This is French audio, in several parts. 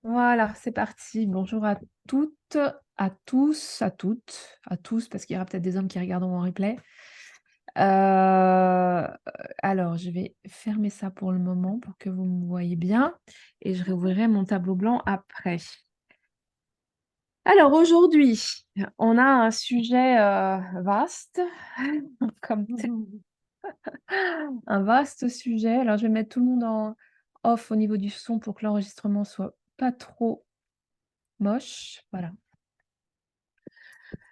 Voilà, c'est parti. Bonjour à toutes, à tous, à toutes, à tous, parce qu'il y aura peut-être des hommes qui regarderont en replay. Alors, je vais fermer ça pour le moment pour que vous me voyez bien et je réouvrirai mon tableau blanc après. Alors aujourd'hui, on a un sujet, vaste, comme un vaste sujet. Alors je vais mettre tout le monde en off au niveau du son pour que l'enregistrement soit pas trop moche. Voilà.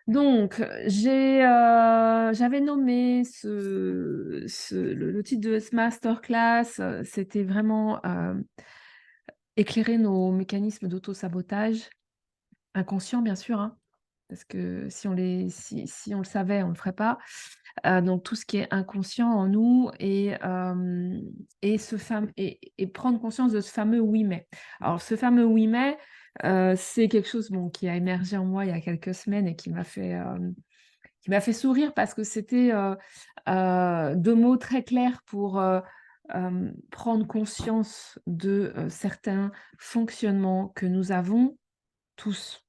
Donc, j'avais nommé le titre de ce masterclass, c'était vraiment, éclairer nos mécanismes d'auto-sabotage, inconscients bien sûr, hein, parce que si on le savait, on ne le ferait pas. Donc tout ce qui est inconscient en nous et et prendre conscience de ce fameux «oui mais». Alors ce fameux «oui mais», c'est quelque chose, bon, qui a émergé en moi il y a quelques semaines et qui m'a fait sourire parce que c'était, 2 mots très clairs pour, prendre conscience de, certains fonctionnements que nous avons tous.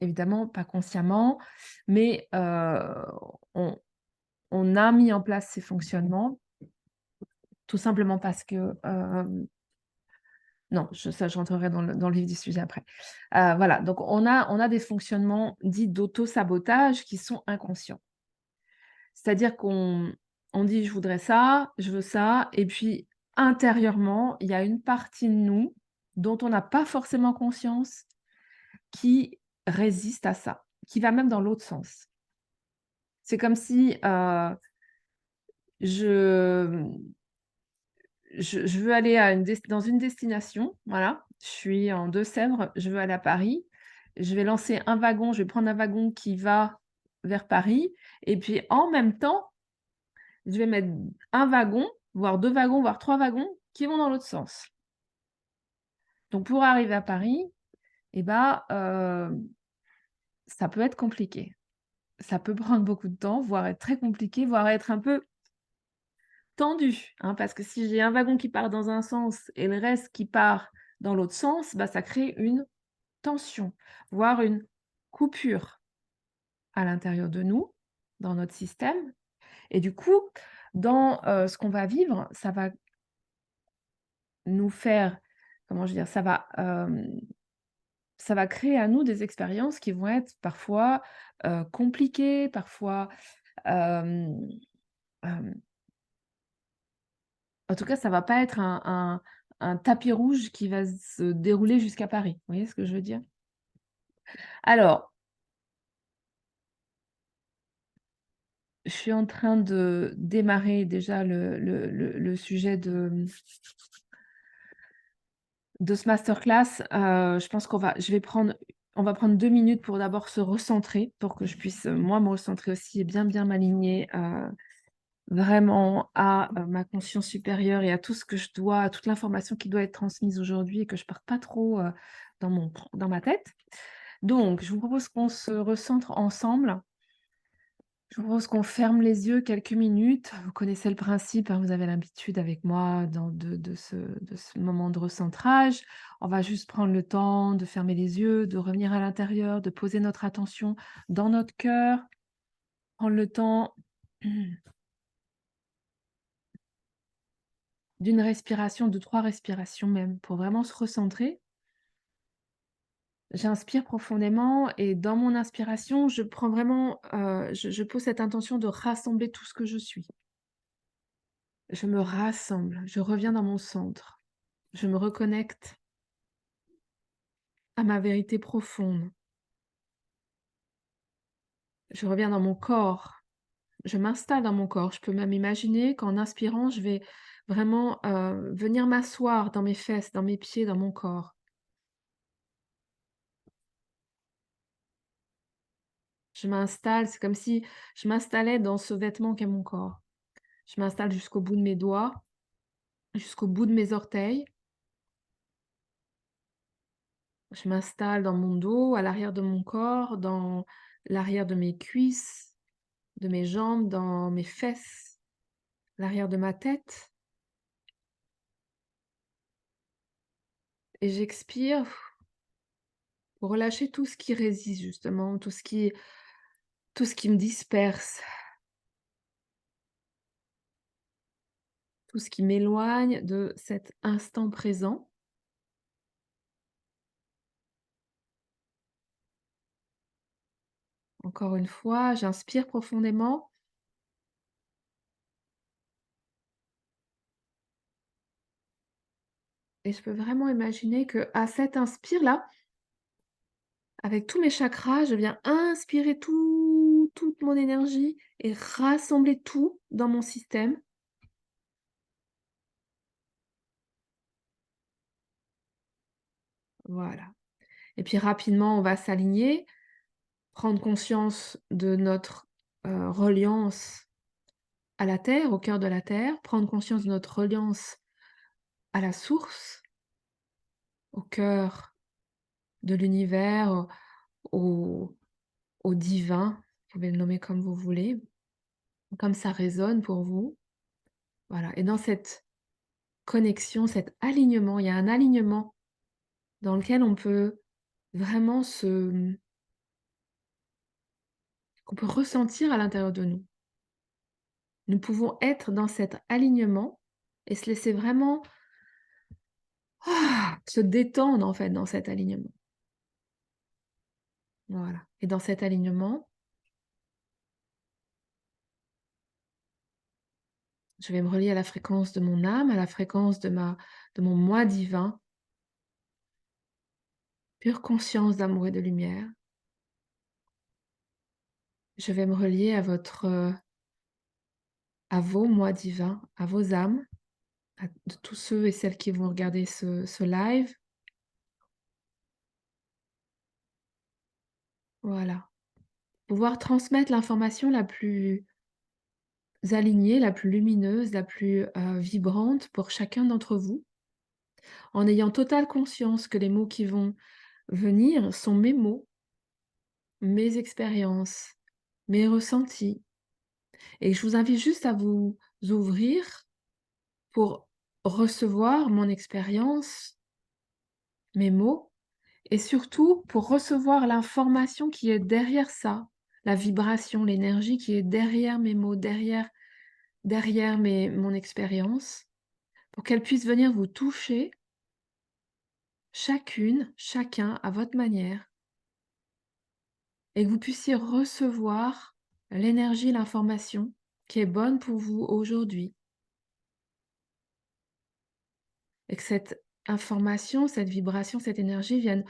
Évidemment, pas consciemment, mais, on on a mis en place ces fonctionnements, tout simplement parce que, non, je rentrerai dans le vif du sujet après. Voilà, donc on a des fonctionnements dits d'auto-sabotage qui sont inconscients. C'est-à-dire qu'on dit: «Je voudrais ça, je veux ça» et puis intérieurement, il y a une partie de nous dont on n'a pas forcément conscience qui résiste à ça, qui va même dans l'autre sens. C'est comme si, je, je veux aller à dans une destination, voilà. Je suis en Deux-Sèvres, je veux aller à Paris. Je vais lancer un wagon, je vais prendre un wagon qui va vers Paris et puis en même temps, je vais mettre un wagon, voire 2 wagons, voire 3 wagons qui vont dans l'autre sens. Donc pour arriver à Paris et bah, ça peut être compliqué. Ça peut prendre beaucoup de temps, voire être très compliqué, voire être un peu tendu, hein, parce que si j'ai un wagon qui part dans un sens et le reste qui part dans l'autre sens, bah, ça crée une tension, voire une coupure à l'intérieur de nous, dans notre système et du coup, dans, ce qu'on va vivre, ça va nous faire, comment je veux dire? Ça va créer à nous des expériences qui vont être parfois, compliquées, parfois, hem, hem, en tout cas, ça va pas être un tapis rouge qui va se dérouler jusqu'à Paris. Vous voyez ce que je veux dire? Alors, je suis en train de démarrer déjà le sujet de ce masterclass. Je pense on va prendre 2 minutes pour d'abord se recentrer, pour que je puisse, moi, me recentrer aussi et bien m'aligner, vraiment à, ma conscience supérieure et à tout ce que je dois à toute l'information qui doit être transmise aujourd'hui et que je parte pas trop, dans ma tête. Donc je vous propose qu'on se recentre ensemble. Je vous propose qu'on ferme les yeux quelques minutes. Vous connaissez le principe, hein, vous avez l'habitude avec moi de ce moment de recentrage. On va juste prendre le temps de fermer les yeux, de revenir à l'intérieur, de poser notre attention dans notre cœur, prendre le temps d'une respiration, de 3 respirations même, pour vraiment se recentrer. J'inspire profondément et dans mon inspiration, je prends vraiment, je pose cette intention de rassembler tout ce que je suis. Je me rassemble, je reviens dans mon centre, je me reconnecte à ma vérité profonde. Je reviens dans mon corps, je m'installe dans mon corps. Je peux même imaginer qu'en inspirant, je vais vraiment, venir m'asseoir dans mes fesses, dans mes pieds, dans mon corps. Je m'installe, c'est comme si je m'installais dans ce vêtement qu'est mon corps. Je m'installe jusqu'au bout de mes doigts, jusqu'au bout de mes orteils. Je m'installe dans mon dos, à l'arrière de mon corps, dans l'arrière de mes cuisses, de mes jambes, dans mes fesses, l'arrière de ma tête et j'expire pour relâcher tout ce qui résiste justement, tout ce qui me disperse, tout ce qui m'éloigne de cet instant présent. Encore une fois, j'inspire profondément et je peux vraiment imaginer que à cet inspire-là, avec tous mes chakras, je viens inspirer toute mon énergie et rassembler tout dans mon système. Voilà. Et puis rapidement, on va s'aligner, prendre conscience de notre reliance à la terre, au cœur de la terre, prendre conscience de notre reliance à la source, au cœur de l'univers, au, au divin, vous pouvez le nommer comme vous voulez, comme ça résonne pour vous. Voilà. Et dans cette connexion, cet alignement, il y a un alignement dans lequel on peut vraiment qu'on peut ressentir à l'intérieur de nous. Nous pouvons être dans cet alignement et se laisser vraiment se détendre en fait dans cet alignement. Voilà. Et dans cet alignement, je vais me relier à la fréquence de mon âme, à la fréquence de mon moi divin, pure conscience d'amour et de lumière. Je vais me relier à vos moi divins, à vos âmes, de tous ceux et celles qui vont regarder ce live. Voilà. Pouvoir transmettre l'information la plus alignée, la plus lumineuse, la plus vibrante pour chacun d'entre vous, en ayant totale conscience que les mots qui vont venir sont mes mots, mes expériences, mes ressentis. Et je vous invite juste à vous ouvrir pour recevoir mon expérience, mes mots, et surtout pour recevoir l'information qui est derrière ça, la vibration, l'énergie qui est derrière mes mots, derrière mon expérience, pour qu'elle puisse venir vous toucher, chacune, chacun à votre manière, et que vous puissiez recevoir l'énergie, l'information qui est bonne pour vous aujourd'hui. Et que cette information, cette vibration, cette énergie viennent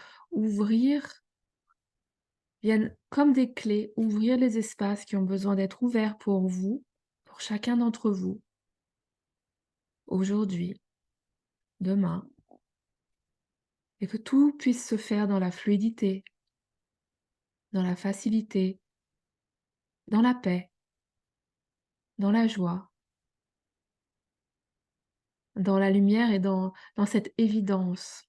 comme des clés, ouvrir les espaces qui ont besoin d'être ouverts pour vous, pour chacun d'entre vous, aujourd'hui, demain, et que tout puisse se faire dans la fluidité, dans la facilité, dans la paix, dans la joie, dans la lumière et dans cette évidence.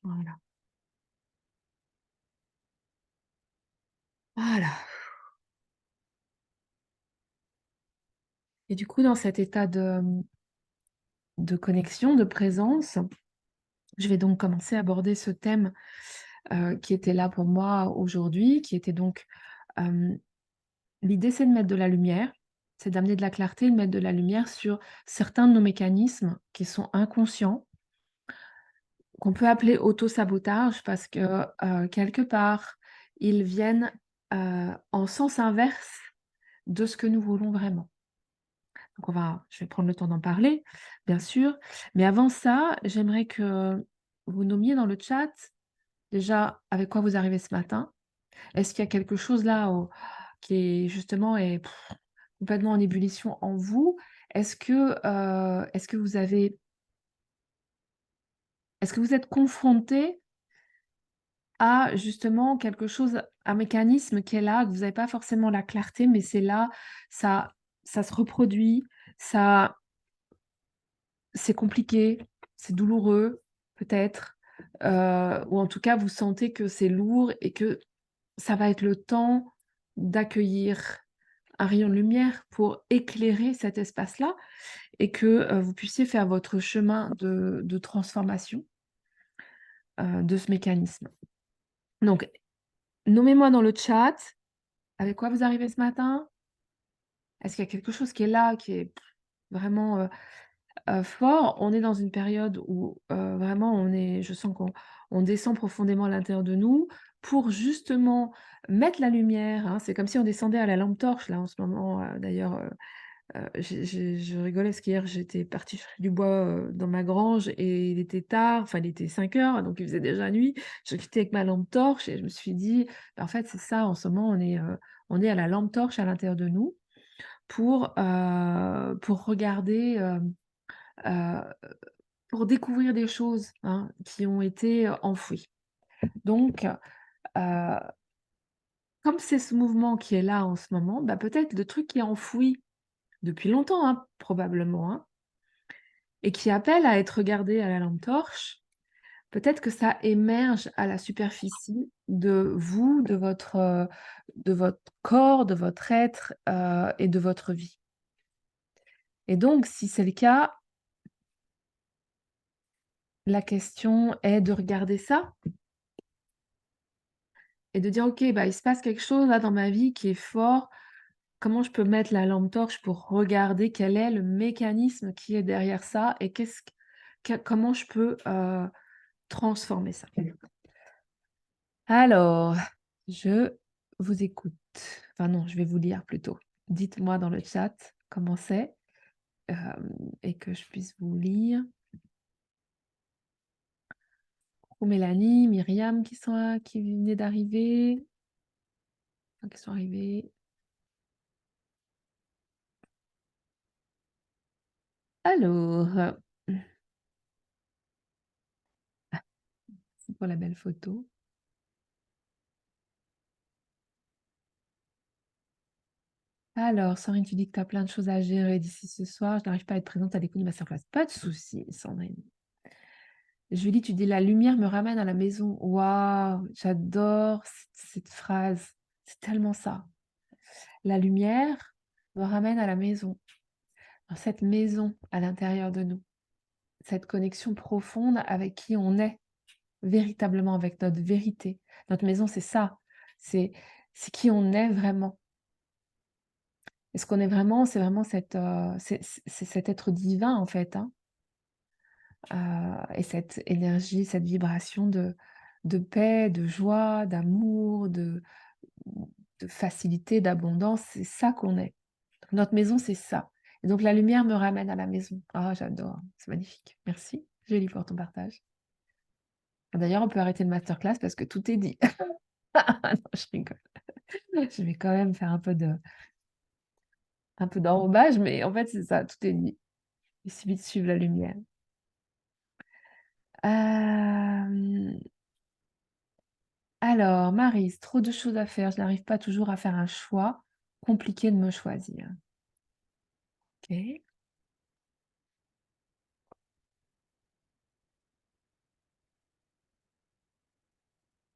Voilà. Voilà. Et du coup, dans cet état de connexion, de présence, je vais donc commencer à aborder ce thème qui était là pour moi aujourd'hui, qui était donc l'idée, c'est de mettre de la lumière, c'est d'amener de la clarté, de mettre de la lumière sur certains de nos mécanismes qui sont inconscients, qu'on peut appeler auto-sabotage parce que quelque part, ils viennent en sens inverse de ce que nous voulons vraiment. Donc je vais prendre le temps d'en parler, bien sûr. Mais avant ça, j'aimerais que vous nommiez dans le chat déjà avec quoi vous arrivez ce matin. Est-ce qu'il y a quelque chose là qui est justement complètement en ébullition en vous? Est-ce que vous êtes confronté à justement quelque chose, un mécanisme qui est là, que vous n'avez pas forcément la clarté, mais c'est là, ça, ça se reproduit, ça, c'est compliqué, c'est douloureux, peut-être, ou en tout cas, vous sentez que c'est lourd et que ça va être le temps d'accueillir un rayon de lumière pour éclairer cet espace-là et que, vous puissiez faire votre chemin de transformation, de ce mécanisme. Donc, nommez-moi dans le chat avec quoi vous arrivez ce matin. Est-ce qu'il y a quelque chose qui est là, qui est vraiment, fort? On est dans une période où, vraiment je sens qu'on descend profondément à l'intérieur de nous pour justement mettre la lumière, hein. C'est comme si on descendait à la lampe torche là en ce moment, d'ailleurs, je rigolais parce qu'hier j'étais partie chercher du bois, dans ma grange et il était tard, enfin il était 5 heures, donc il faisait déjà nuit. Je quittais avec ma lampe torche et je me suis dit: «Bah, en fait c'est ça en ce moment on est à la lampe torche à l'intérieur de nous pour regarder, heu, pour découvrir des choses, hein, qui ont été, enfouies». Donc comme c'est ce mouvement qui est là en ce moment, bah, peut-être le truc qui est enfoui depuis longtemps, hein, probablement, hein, et qui appelle à être regardé à la lampe torche, peut-être que ça émerge à la superficie de vous, de votre corps, de votre être, et de votre vie. Et donc si c'est le cas, la question est de regarder ça et de dire: «OK, bah, il se passe quelque chose là dans ma vie qui est fort. Comment je peux mettre la lampe torche pour regarder quel est le mécanisme qui est derrière ça et comment je peux, transformer ça?» Alors, je vous écoute. Enfin non, je vais vous lire plutôt. Dites-moi dans le chat comment c'est, et que je puisse vous lire. Coucou Mélanie, Myriam qui venaient d'arriver, enfin qui sont arrivés. Alors, merci pour la belle photo. Alors, Sandrine, tu dis que tu as plein de choses à gérer d'ici ce soir. Je n'arrive pas à être présente à l'écoute de masterclass. Pas de souci, Sandrine. Julie, tu dis la lumière me ramène à la maison. Waouh, j'adore cette phrase. C'est tellement ça. La lumière me ramène à la maison. Dans cette maison à l'intérieur de nous. Cette connexion profonde avec qui on est, véritablement avec notre vérité. Notre maison, c'est ça. C'est qui on est vraiment. Et ce qu'on est vraiment, c'est vraiment c'est cet être divin, en fait, hein, et cette énergie, cette vibration de paix, de joie, d'amour, de facilité, d'abondance. C'est ça qu'on est. Notre maison, c'est ça. Et donc la lumière me ramène à la maison. Ah, j'adore, c'est magnifique. Merci, Julie, pour ton partage. D'ailleurs, on peut arrêter le masterclass parce que tout est dit. Non, je rigole. Je vais quand même faire un peu d'enrobage, mais en fait, c'est ça, tout est dit. Il suffit de suivre la lumière. Hem, alors, Maryse, trop de choses à faire, je n'arrive pas toujours à faire un choix. Compliqué de me choisir. OK.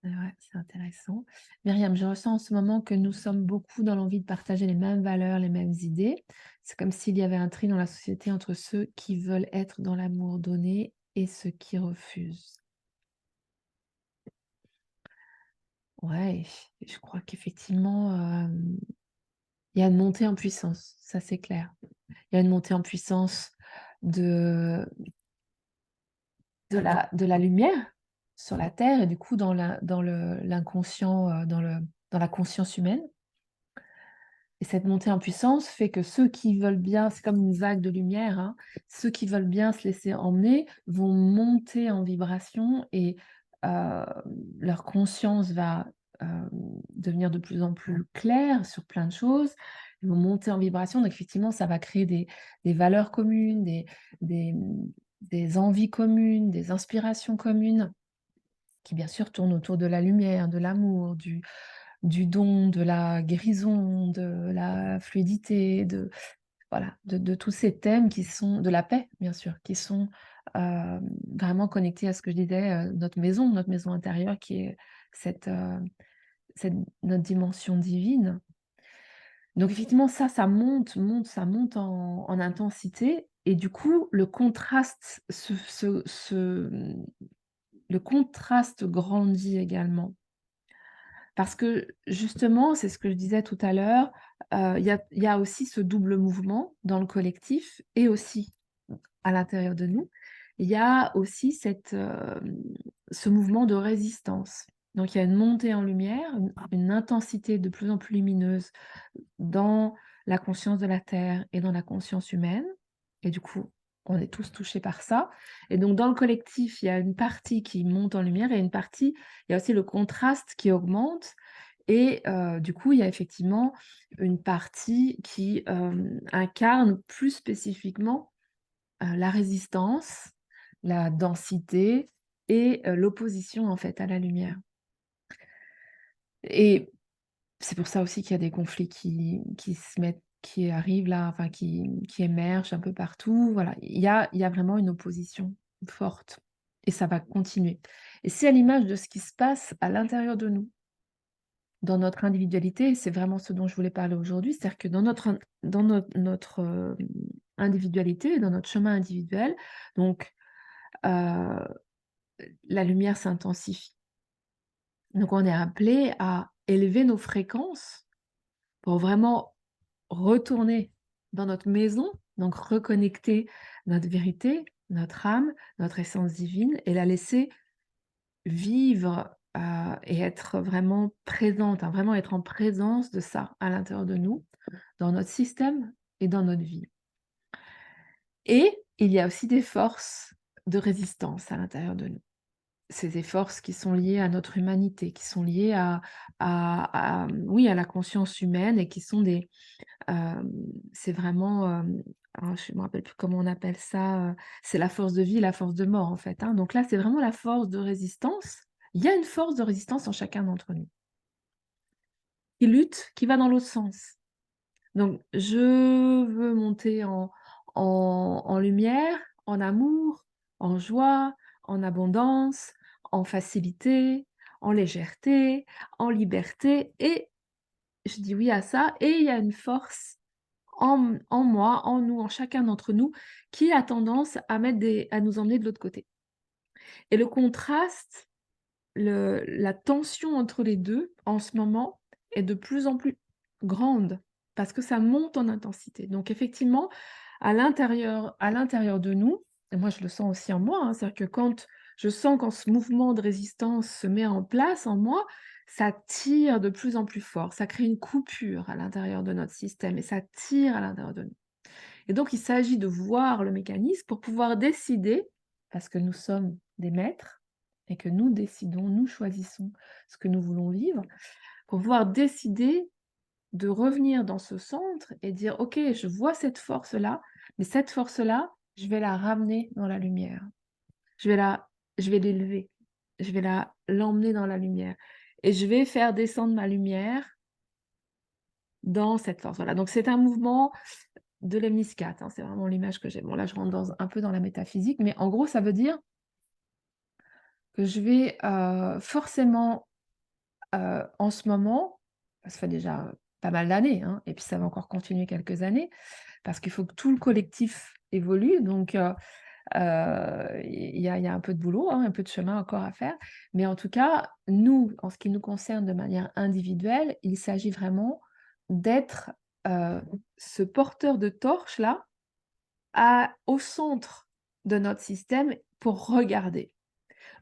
Ouais, c'est intéressant. Myriam, je ressens en ce moment que nous sommes beaucoup dans l'envie de partager les mêmes valeurs, les mêmes idées. C'est comme s'il y avait un tri dans la société entre ceux qui veulent être dans l'amour donné et ceux qui refusent. Ouais, je crois qu'effectivement, il y a une montée en puissance, ça c'est clair. Il y a une montée en puissance de de la lumière sur la terre et du coup dans l'inconscient, dans la conscience humaine. Et cette montée en puissance fait que ceux qui veulent bien, c'est comme une vague de lumière, hein, ceux qui veulent bien se laisser emmener vont monter en vibration et heu, leur conscience va, devenir de plus en plus claire sur plein de choses. Ils vont monter en vibration, donc effectivement, ça va créer des valeurs communes, des, des envies communes, des inspirations communes qui bien sûr tournent autour de la lumière, de l'amour, du don, de la guérison, de la fluidité, voilà, de tous ces thèmes qui sont de la paix, bien sûr, qui sont, vraiment connectés à ce que je disais, notre maison intérieure qui est cette, cette notre dimension divine. Donc effectivement, ça monte en intensité et du coup, le contraste grandit également. Parce que justement, c'est ce que je disais tout à l'heure, il y a aussi ce double mouvement dans le collectif et aussi à l'intérieur de nous. Il y a aussi ce mouvement de résistance. Donc il y a une montée en lumière, une intensité de plus en plus lumineuse dans la conscience de la Terre et dans la conscience humaine. Et du coup, on est tous touchés par ça. Et donc, dans le collectif, il y a une partie qui monte en lumière et il y a aussi le contraste qui augmente. Et du coup, il y a effectivement une partie qui incarne plus spécifiquement la résistance, la densité et l'opposition en fait à la lumière. Et c'est pour ça aussi qu'il y a des conflits qui arrivent là, enfin qui émergent un peu partout. Voilà, il y a vraiment une opposition forte et ça va continuer. Et c'est à l'image de ce qui se passe à l'intérieur de nous, dans notre individualité, et c'est vraiment ce dont je voulais parler aujourd'hui, c'est-à-dire que dans notre individualité, dans notre chemin individuel, donc la lumière s'intensifie. Donc on est appelé à élever nos fréquences pour vraiment retourner dans notre maison, donc reconnecter notre vérité, notre âme, notre essence divine et la laisser vivre, et être vraiment présente, hein, vraiment être en présence de ça à l'intérieur de nous, dans notre système et dans notre vie. Et il y a aussi des forces de résistance à l'intérieur de nous. C'est des forces qui sont liées à notre humanité, qui sont liées oui, à la conscience humaine et qui sont c'est vraiment, alors je ne me rappelle plus comment on appelle ça, c'est la force de vie et la force de mort, en fait, hein. Donc là, c'est vraiment la force de résistance. Il y a une force de résistance en chacun d'entre nous, qui lutte, qui va dans l'autre sens. Donc je veux monter en lumière, en amour, en joie, en abondance, en facilité, en légèreté, en liberté et je dis oui à ça et il y a une force en moi, en nous, en chacun d'entre nous, qui a tendance à nous emmener de l'autre côté. Et le contraste, la tension entre les 2 en ce moment, est de plus en plus grande, parce que ça monte en intensité. Donc effectivement, à l'intérieur de nous, et moi je le sens aussi en moi, hein, c'est-à-dire que je sens quand ce mouvement de résistance se met en place en moi, ça tire de plus en plus fort, ça crée une coupure à l'intérieur de notre système et ça tire à l'intérieur de nous. Et donc il s'agit de voir le mécanisme pour pouvoir décider, parce que nous sommes des maîtres et que nous décidons, nous choisissons ce que nous voulons vivre, pour pouvoir décider de revenir dans ce centre et dire: «OK, je vois cette force-là, mais cette force-là, je vais la ramener dans la lumière. Je vais la je vais l'élever. Je vais l'emmener dans la lumière et je vais faire descendre ma lumière dans cette force-là». Donc c'est un mouvement de l'hémiscate, hein, c'est vraiment l'image que j'ai. Bon là, je rentre un peu dans la métaphysique, mais en gros, ça veut dire que je vais, forcément, en ce moment, ça fait déjà pas mal d'années, hein, et puis ça va encore continuer quelques années, parce qu'il faut que tout le collectif évolue, donc il y a un peu de boulot, hein, un peu de chemin encore à faire, mais en tout cas, nous, en ce qui nous concerne de manière individuelle, il s'agit vraiment d'être, ce porteur de torche-là, au centre de notre système pour regarder.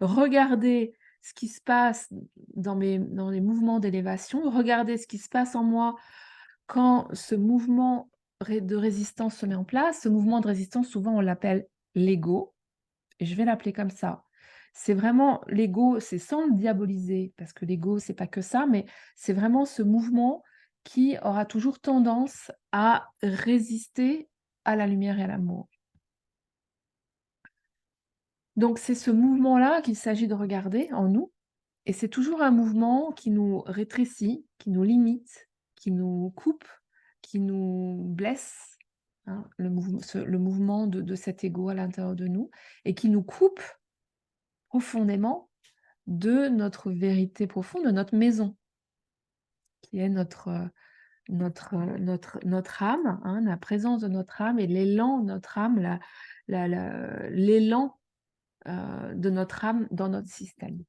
Regarder ce qui se passe dans les mouvements d'élévation, regarder ce qui se passe en moi quand ce mouvement de résistance se met en place. Ce mouvement de résistance, souvent, on l'appelle l'ego, et je vais l'appeler comme ça. C'est vraiment l'ego, c'est sans le diaboliser, parce que l'ego, c'est pas que ça, mais c'est vraiment ce mouvement qui aura toujours tendance à résister à la lumière et à l'amour. Donc c'est ce mouvement-là qu'il s'agit de regarder en nous et c'est toujours un mouvement qui nous rétrécit, qui nous limite, qui nous coupe, qui nous blesse, hein, le mouvement de cet ego à l'intérieur de nous et qui nous coupe profondément de notre vérité profonde, de notre maison, qui est notre âme, hein, la présence de notre âme et l'élan de notre âme, l'élan de notre âme dans notre système.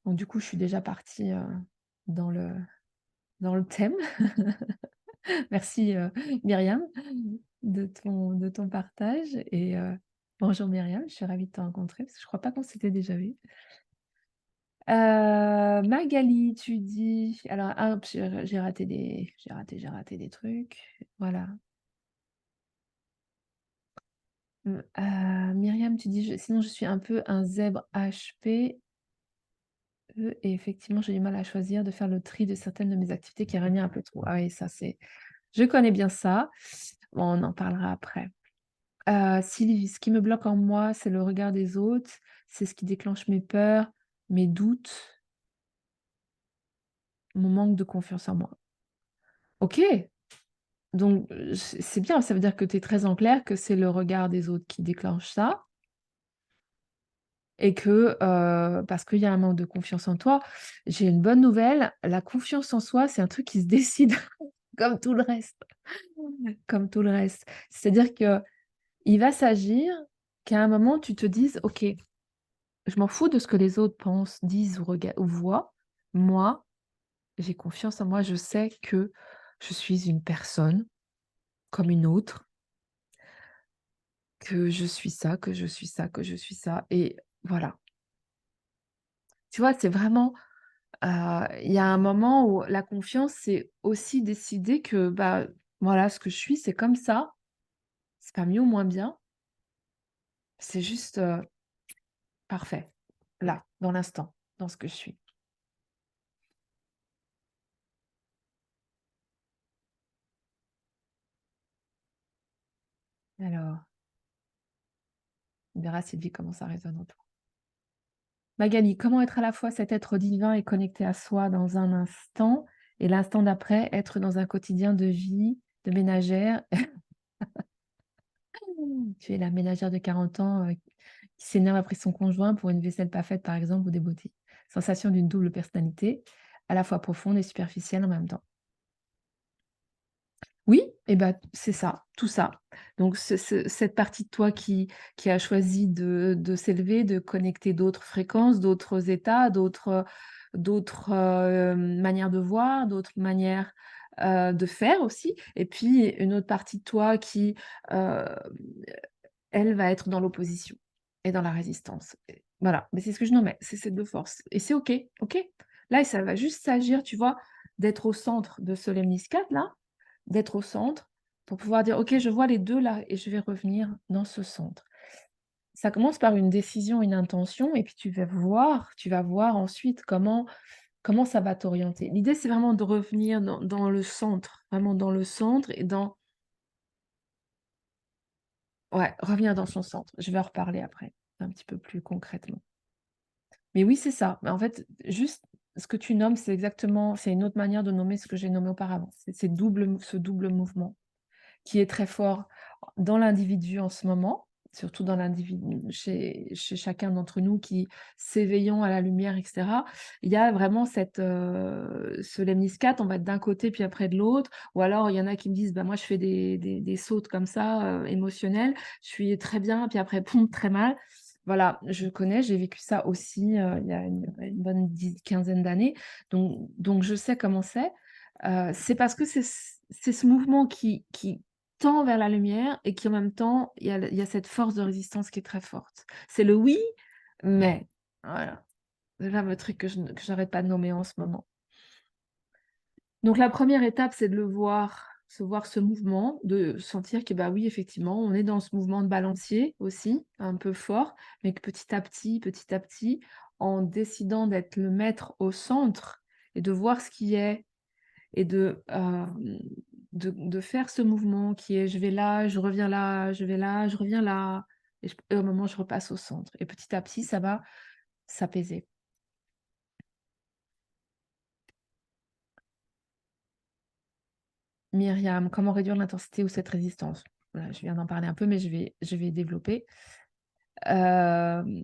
Donc du coup, je suis déjà partie dans le, dans le thème. Merci Myriam de ton partage. Et bonjour Myriam, je suis ravie de te rencontrer parce que je crois pas qu'on s'était déjà vu. Magali, tu dis. Alors, hop, j'ai raté des trucs. Voilà. Myriam, tu dis, sinon je suis un peu un zèbre HP. Et effectivement, j'ai du mal à choisir, de faire le tri de certaines de mes activités qui reviennent un peu trop. Ah oui, ça c'est. Je connais bien ça. Bon, on en parlera après. Sylvie, ce qui me bloque en moi, c'est le regard des autres. C'est ce qui déclenche mes peurs, mes doutes, mon manque de confiance en moi. Ok, donc c'est bien, ça veut dire que tu es très en clair que c'est le regard des autres qui déclenche ça. Et que parce qu'il y a un manque de confiance en toi. J'ai une bonne nouvelle, la confiance en soi, c'est un truc qui se décide comme tout le reste, comme tout le reste. C'est-à-dire qu'il va s'agir qu'à un moment, tu te dises: «OK, je m'en fous de ce que les autres pensent, disent ou voient. Moi, j'ai confiance en moi, je sais que je suis une personne comme une autre, que je suis ça, que je suis ça, que je suis ça» et voilà. Tu vois, c'est vraiment il y a un moment où la confiance, c'est aussi décider que, bah, voilà, ce que je suis, c'est comme ça. C'est pas mieux ou moins bien, c'est juste, parfait, là, dans l'instant, dans ce que je suis. Alors, on verra Sylvie comment ça résonne en toi. Magali, comment être à la fois cet être divin et connecté à soi dans un instant et l'instant d'après, être dans un quotidien de vie, de ménagère? Tu es la ménagère de 40 ans, qui s'énerve après son conjoint pour une vaisselle pas faite, par exemple, ou des beautés. Sensation d'une double personnalité, à la fois profonde et superficielle en même temps. Oui, et ben c'est ça, tout ça. Donc cette partie de toi qui a choisi de s'élever, de connecter d'autres fréquences, d'autres états, d'autres manières de voir, d'autres manières de faire aussi. Et puis une autre partie de toi qui, heu, elle va être dans l'opposition et dans la résistance. Et voilà, mais c'est ce que je nommais, c'est ces 2 forces et c'est OK, OK? Là, ça va juste s'agir, tu vois, d'être au centre de ce lemniscate là, d'être au centre pour pouvoir dire: «OK, je vois les 2 là et je vais revenir dans ce centre». Ça commence par une décision, une intention et puis tu vas voir ensuite comment ça va t'orienter. L'idée, c'est vraiment de revenir dans le centre, vraiment dans le centre et dans ouais, revenir dans son centre. Je vais en reparler après, un petit peu plus concrètement. Mais oui, c'est ça. Mais en fait, juste ce que tu nommes, c'est une autre manière de nommer ce que j'ai nommé auparavant. C'est ce double mouvement qui est très fort dans l'individu en ce moment, surtout dans l'individu chez chacun d'entre nous qui s'éveillons à la lumière et cetera. Il y a vraiment ce lemniscate, on va être d'un côté puis après de l'autre, ou alors il y en a qui me disent: «Bah, moi je fais des sautes comme ça, émotionnelles, je suis très bien puis après poum, très mal». Voilà, je connais, j'ai vécu ça aussi, il y a une bonne quinzaine d'années, donc je sais comment c'est. C'est parce que c'est ce mouvement qui tend vers la lumière et qui en même temps, il y a cette force de résistance qui est très forte. C'est le oui, mais voilà, c'est le fameux truc que j'arrête pas de nommer en ce moment. Donc la première étape, c'est de le voir, se voir ce mouvement, de sentir que, bah, oui, effectivement, on est dans ce mouvement de balancier aussi, un peu fort, mais que petit à petit, en décidant d'être le maître au centre et de voir ce qui est et de faire ce mouvement qui est: je vais là, je reviens là, je vais là, je reviens là et au moment, je repasse au centre et petit à petit, ça va s'apaiser. Myriam, comment réduire l'intensité ou cette résistance? Voilà, je viens d'en parler un peu, mais je vais développer. Hem,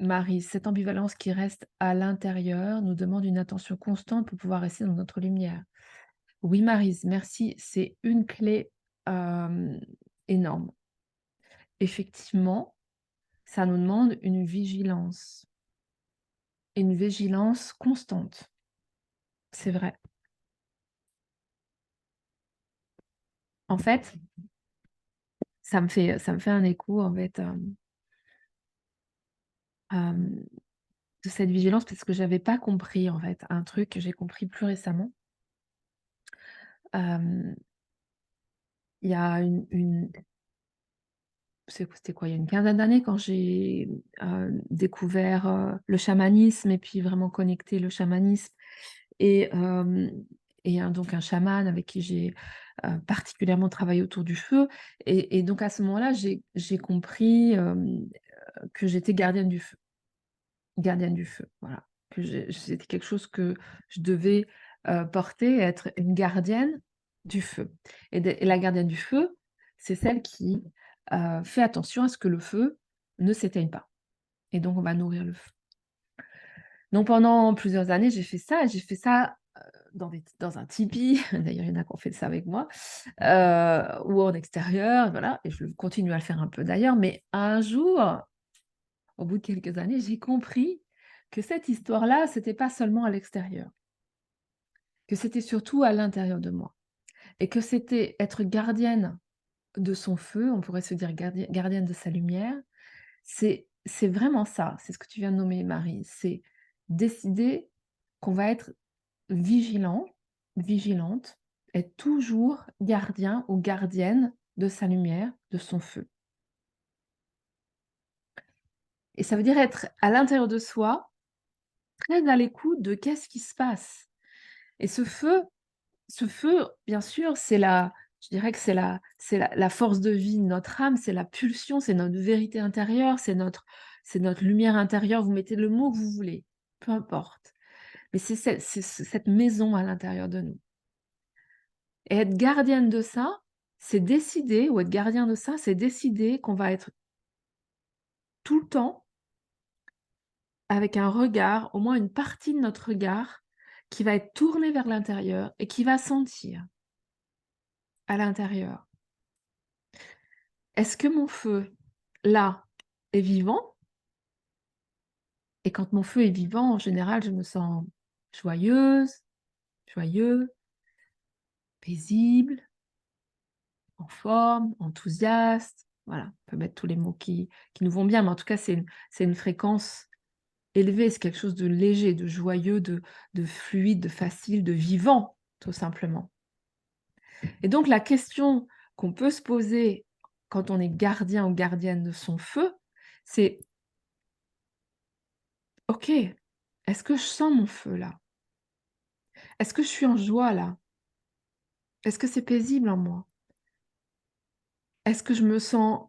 Marie, cette ambivalence qui reste à l'intérieur nous demande une attention constante pour pouvoir rester dans notre lumière. Oui, Maryse, merci. C'est une clé énorme. Effectivement, ça nous demande une vigilance constante. C'est vrai. En fait, ça me fait un écho, en fait, de cette vigilance parce que j'avais pas compris, en fait, un truc que j'ai compris plus récemment. Hem, il y a c'était quoi? Il y a une quinzaine d'années quand j'ai, découvert, le chamanisme et puis vraiment connecté le chamanisme et hem donc un chaman avec qui j'ai, particulièrement travaillé autour du feu et donc à ce moment-là, j'ai compris, que j'étais gardienne du feu, voilà. Que c'était quelque chose que je devais, porter, être une gardienne du feu et la gardienne du feu, c'est celle qui, fait attention à ce que le feu ne s'éteigne pas et donc on va nourrir le feu. Donc pendant plusieurs années, j'ai fait ça, dans un tipi, d'ailleurs il y en a qui ont fait ça avec moi, ou en extérieur, voilà et je continue à le faire un peu d'ailleurs, mais un jour au bout de quelques années, j'ai compris que cette histoire-là, c'était pas seulement à l'extérieur, que c'était surtout à l'intérieur de moi et que c'était être gardienne de son feu, on pourrait se dire gardienne de sa lumière, c'est vraiment ça, c'est ce que tu viens de nommer Marie, c'est décider qu'on va être vigilant, vigilante, être toujours gardien ou gardienne de sa lumière, de son feu et ça veut dire être à l'intérieur de soi, très à l'écoute de qu'est-ce qui se passe? Et ce feu, bien sûr, je dirais que c'est la force de vie de notre âme, c'est la pulsion, c'est notre vérité intérieure, c'est notre lumière intérieure, vous mettez le mot que vous voulez, peu importe. Mais c'est cette maison à l'intérieur de nous. Et être gardienne de ça, c'est décider ou être gardien de ça, c'est décider qu'on va être tout le temps avec un regard, au moins une partie de notre regard, qui va être tournée vers l'intérieur et qui va sentir à l'intérieur. Est-ce que mon feu, là, est vivant? Et quand mon feu est vivant, en général, je me sens joyeuse, joyeux, paisible, en forme, enthousiaste. Voilà, on peut mettre tous les mots qui nous vont bien, mais en tout cas, c'est une fréquence élevée, c'est quelque chose de léger, de joyeux, de fluide, de facile, de vivant, tout simplement. Et donc la question qu'on peut se poser quand on est gardien ou gardienne de son feu, c'est: «OK, est-ce que je sens mon feu là? Est-ce que je suis en joie là? Est-ce que c'est paisible en moi? Est-ce que je me sens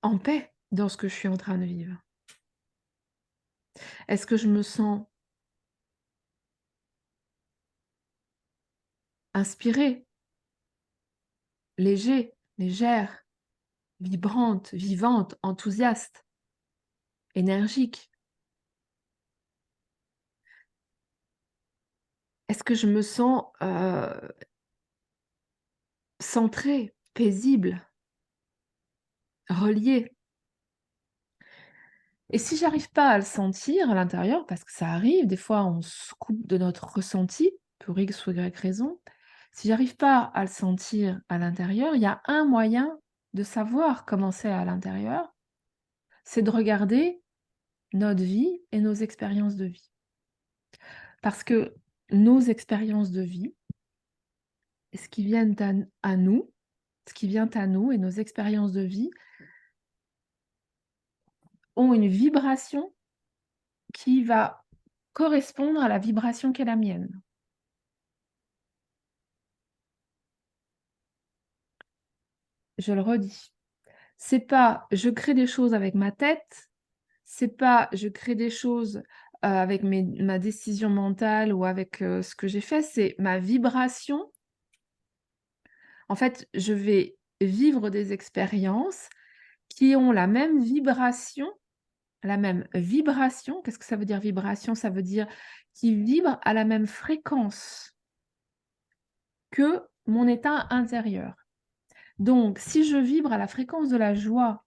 en paix dans ce que je suis en train de vivre? Est-ce que je me sens inspirée, léger, légère, vibrante, vivante, enthousiaste, énergique? Est-ce que je me sens, centrée, paisible, reliée?» Et si j'arrive pas à le sentir à l'intérieur, parce que ça arrive, des fois on se coupe de notre ressenti, pour X ou Y raison. Si j'arrive pas à le sentir à l'intérieur, il y a un moyen de savoir comment c'est à l'intérieur, c'est de regarder notre vie et nos expériences de vie. Parce que nos expériences de vie, ce qui viennent à nous, ce qui vient à nous et nos expériences de vie ont une vibration qui va correspondre à la vibration qui est la mienne. Je le redis. C'est pas je crée des choses avec ma tête, c'est pas je crée des choses, avec ma décision mentale ou avec, ce que j'ai fait, c'est ma vibration. En fait, je vais vivre des expériences qui ont la même vibration la même vibration. Qu'est-ce que ça veut dire vibration? Ça veut dire qui vibre à la même fréquence que mon état intérieur. Donc, si je vibre à la fréquence de la joie,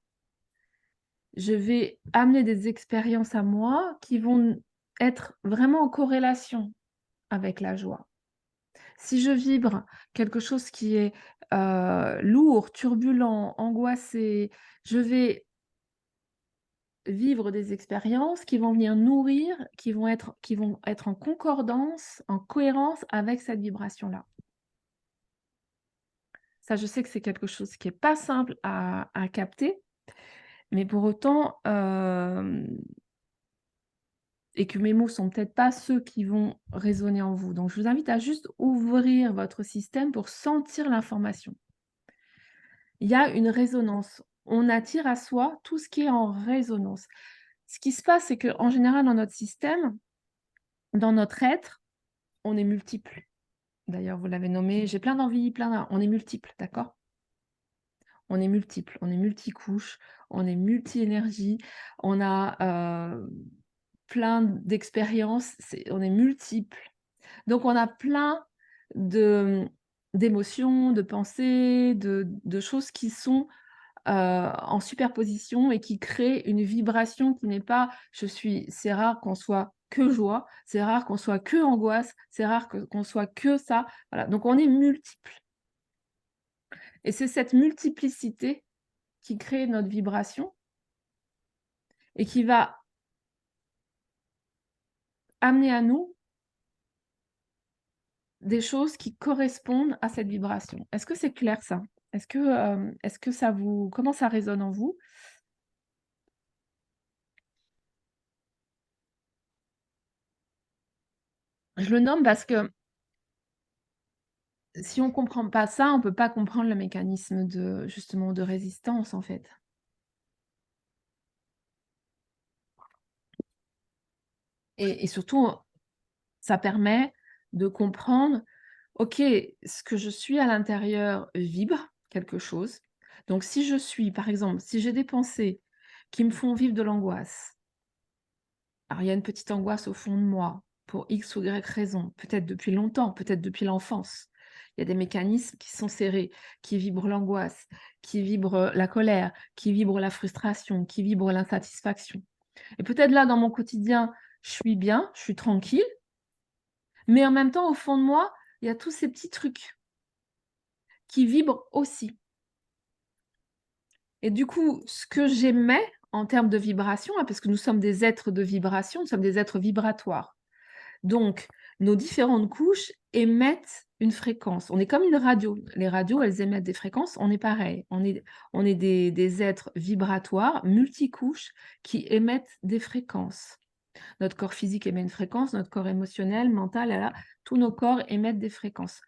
je vais amener des expériences à moi qui vont être vraiment en corrélation avec la joie. Si je vibre quelque chose qui est lourd, turbulent, angoissé, je vais vivre des expériences qui vont venir nourrir, qui vont être en concordance, en cohérence avec cette vibration-là. Ça, je sais que c'est quelque chose qui est pas simple à capter, mais pour autant, et que mes mots sont peut-être pas ceux qui vont résonner en vous. Donc je vous invite à juste ouvrir votre système pour sentir l'information. Il y a une résonance. On attire à soi tout ce qui est en résonance. Ce qui se passe, c'est qu'en général, dans notre système, dans notre être, on est multiples. D'ailleurs, vous l'avez nommé, j'ai plein d'envies, on est multiples, d'accord? On est multiples, on est multicouches, on est multi-énergie, on a plein d'expériences, on est multiples. Donc on a plein de d'émotions, de pensées, de choses qui sont en superposition et qui créent une vibration qui n'est pas c'est rare qu'on soit que joie, c'est rare qu'on soit que angoisse, c'est rare qu'on soit que ça. Voilà, donc on est multiples et c'est cette multiplicité qui crée notre vibration et qui va amener à nous des choses qui correspondent à cette vibration. Est-ce que c'est clair ça? Est-ce que ça vous comment ça résonne en vous? Je le nomme parce que si on comprend pas ça, on peut pas comprendre le mécanisme de justement de résistance, en fait. Et surtout, ça permet de comprendre: «OK, ce que je suis à l'intérieur vibre quelque chose». Donc si je suis par exemple, si j'ai des pensées qui me font vivre de l'angoisse, alors il y a une petite angoisse au fond de moi, pour X ou Y raison, peut-être depuis longtemps, peut-être depuis l'enfance. Il y a des mécanismes qui sont serrés, qui vibrent l'angoisse, qui vibrent la colère, qui vibrent la frustration, qui vibrent l'insatisfaction. Et peut-être là, dans mon quotidien, je suis bien, je suis tranquille, mais en même temps, au fond de moi, il y a tous ces petits trucs qui vibrent aussi. Et du coup, ce que j'émets en termes de vibration, hein, parce que nous sommes des êtres de vibration, nous sommes des êtres vibratoires. Donc, nos différentes couches émettent une fréquence. On est comme une radio. Les radios, elles émettent des fréquences, on est pareil. On est des êtres vibratoires, multicouches, qui émettent des fréquences. Notre corps physique émet une fréquence, notre corps émotionnel, mental, là, tous nos corps émettent des fréquences.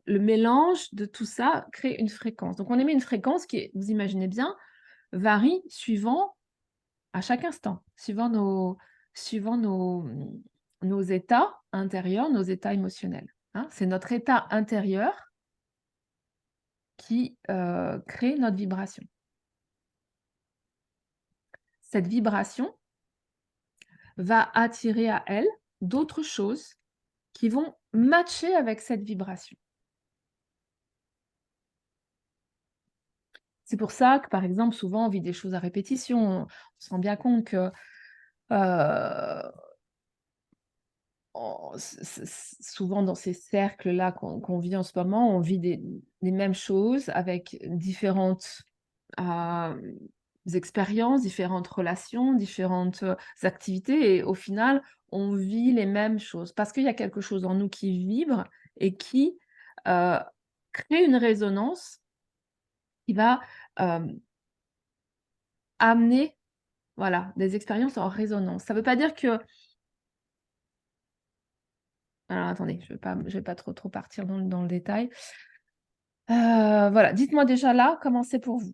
Le mélange de tout ça crée une fréquence. Donc on émet une fréquence qui, vous imaginez bien, varie suivant à chaque instant, suivant nos états intérieurs, nos états émotionnels, hein. C'est notre état intérieur qui, crée notre vibration. Cette vibration va attirer à elle d'autres choses qui vont matcher avec cette vibration. C'est pour ça que, par exemple, souvent on vit des choses à répétition. On se rend bien compte que, heu souvent dans ces cercles-là qu'on vit en ce moment, on vit les mêmes choses avec différentes, hem, expériences, différentes relations, différentes, activités et au final, on vit les mêmes choses. Parce qu'il y a quelque chose en nous qui vibre et qui, heu, crée une résonance qui va, hem, amener, voilà, des expériences en résonance. Ça ne veut pas dire que alors attendez, je vais pas trop partir dans le détail. Voilà, dites-moi déjà là, comment c'est pour vous?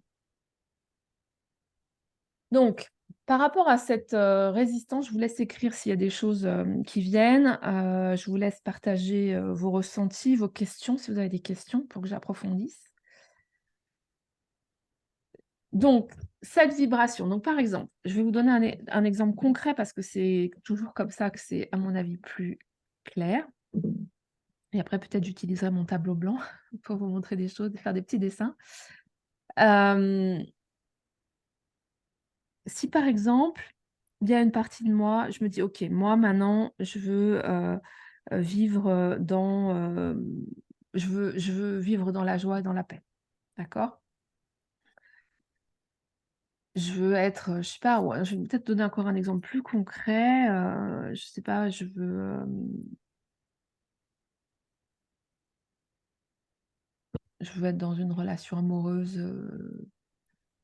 Donc, par rapport à cette, résistance, je vous laisse écrire s'il y a des choses, qui viennent. Je vous laisse partager, vos ressentis, vos questions, si vous avez des questions pour que j'approfondisse. Donc cette vibration, donc par exemple, je vais vous donner un exemple concret parce que c'est toujours comme ça que c'est, à mon avis, plus clair. Et après, peut-être, j'utiliserai mon tableau blanc pour vous montrer des choses, faire des petits dessins. Hem, Si par exemple, il y a une partie de moi, je me dis: «OK, moi maintenant, je veux, vivre, je veux vivre dans la joie et dans la paix». D'accord? Je veux être, je sais pas, ouais, je vais peut-être donner encore un exemple plus concret, je sais pas, je veux être dans une relation amoureuse,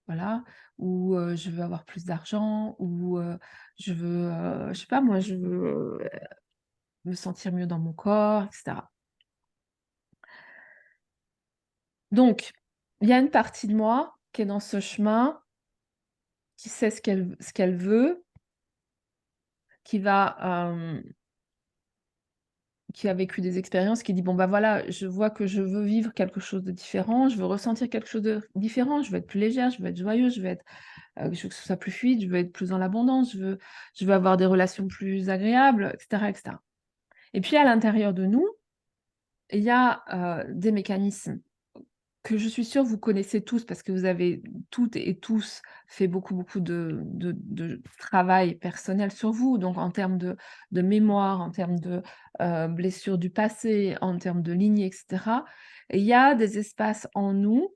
voilà, ou je veux avoir plus d'argent, ou je veux, je sais pas moi, je veux, me sentir mieux dans mon corps, et cetera. Donc, il y a une partie de moi qui est dans ce chemin, qui sait ce qu'elle veut, qui va, qui a vécu des expériences, qui dit: «Bon, bah, voilà, je vois que je veux vivre quelque chose de différent, je veux ressentir quelque chose de différent, je veux être plus légère, je veux être joyeuse, je veux que ce soit plus fluide, je veux être plus dans l'abondance, je veux avoir des relations plus agréables», et cetera, et cetera. Et puis à l'intérieur de nous, il y a, des mécanismes que je suis sûre vous connaissez tous parce que vous avez toutes et tous fait beaucoup, beaucoup de travail personnel sur vous. Donc en termes de mémoire, en termes de, blessures du passé, en termes de lignée, et cetera. Il y a des espaces en nous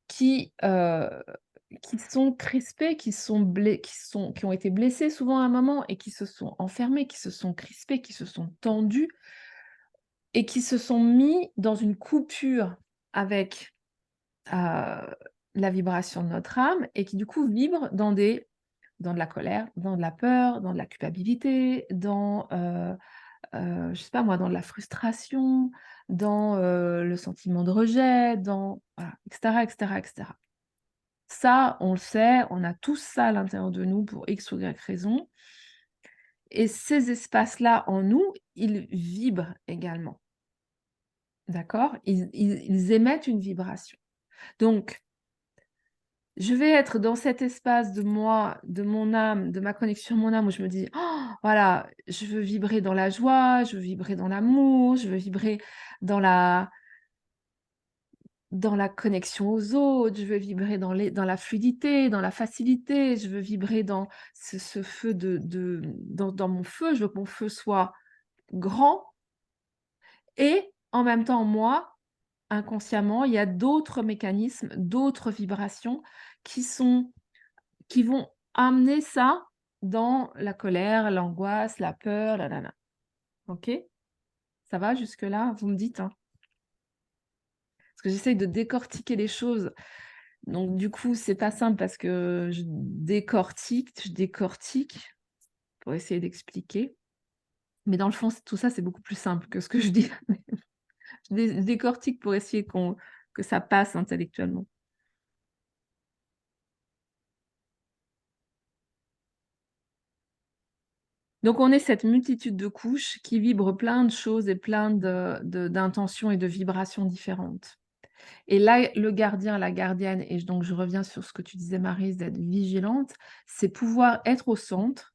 qui, qui sont crispés, qui ont été blessés souvent à un moment et qui se sont enfermés, qui se sont crispés, qui se sont tendus et qui se sont mis dans une coupure avec la vibration de notre âme et qui du coup vibrent dans de la colère, dans de la peur, dans de la culpabilité, je sais pas moi, dans de la frustration, dans, le sentiment de rejet, dans voilà, et cetera, et cetera, et cetera. Ça, on le sait, on a tous ça à l'intérieur de nous pour X ou Y raison et ces espaces-là en nous, ils vibrent également, d'accord? Ils émettent une vibration. Donc je vais être dans cet espace de moi, de mon âme, de ma connexion à mon âme où je me dis: «Oh, voilà, je veux vibrer dans la joie, je veux vibrer dans l'amour, je veux vibrer dans la connexion aux autres, je veux vibrer dans la fluidité, dans la facilité, je veux vibrer dans ce feu dans mon feu, je veux que mon feu soit grand» et en même temps, moi, inconsciemment, il y a d'autres mécanismes, d'autres vibrations qui sont qui vont amener ça dans la colère, l'angoisse, la peur, la na. OK? Ça va jusque-là? Vous me dites, hein? Parce que j'essaye de décortiquer les choses. Donc du coup, c'est pas simple parce que je décortique pour essayer d'expliquer. Mais dans le fond, tout ça, c'est beaucoup plus simple que ce que je dis. Je décortique pour essayer que ça passe intellectuellement. Donc on est cette multitude de couches qui vibrent plein de choses et plein d'intentions et de vibrations différentes. Et là, le gardien, la gardienne, et donc je reviens sur ce que tu disais Maryse, d'être vigilante, c'est pouvoir être au centre,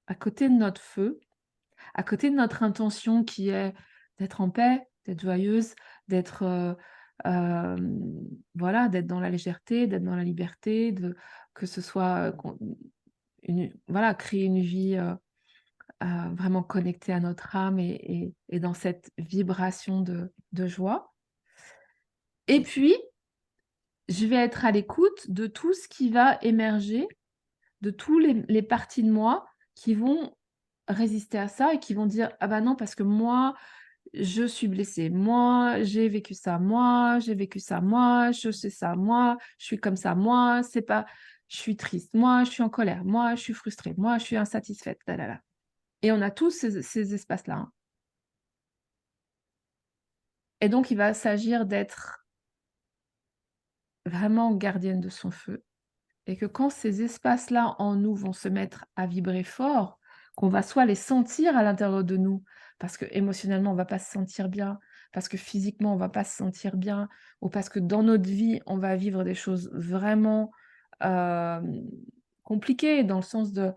à côté de notre feu, à côté de notre intention qui est d'être en paix, d'être joyeuse, d'être, voilà, d'être dans la légèreté, d'être dans la liberté, que ce soit, voilà, créer une vie, vraiment connectée à notre âme et dans cette vibration de joie. Et puis, je vais être à l'écoute de tout ce qui va émerger, de tous les parties de moi qui vont résister à ça et qui vont dire: «Ah bah non, parce que moi, je suis blessée. Moi, j'ai vécu ça. Moi, j'ai vécu ça. Moi, je sais ça. Moi, je suis comme ça. Moi, c'est pas je suis triste. Moi, je suis en colère. Moi, je suis frustrée. Moi, je suis insatisfaite. La, la, la». Et on a tous ces espaces-là, hein. Et donc il va s'agir d'être vraiment gardienne de son feu. Et que quand ces espaces-là en nous vont se mettre à vibrer fort, qu'on va soit les sentir à l'intérieur de nous, parce que émotionnellement on va pas se sentir bien, parce que physiquement on va pas se sentir bien, ou parce que dans notre vie on va vivre des choses vraiment, hem, compliquées dans le sens de,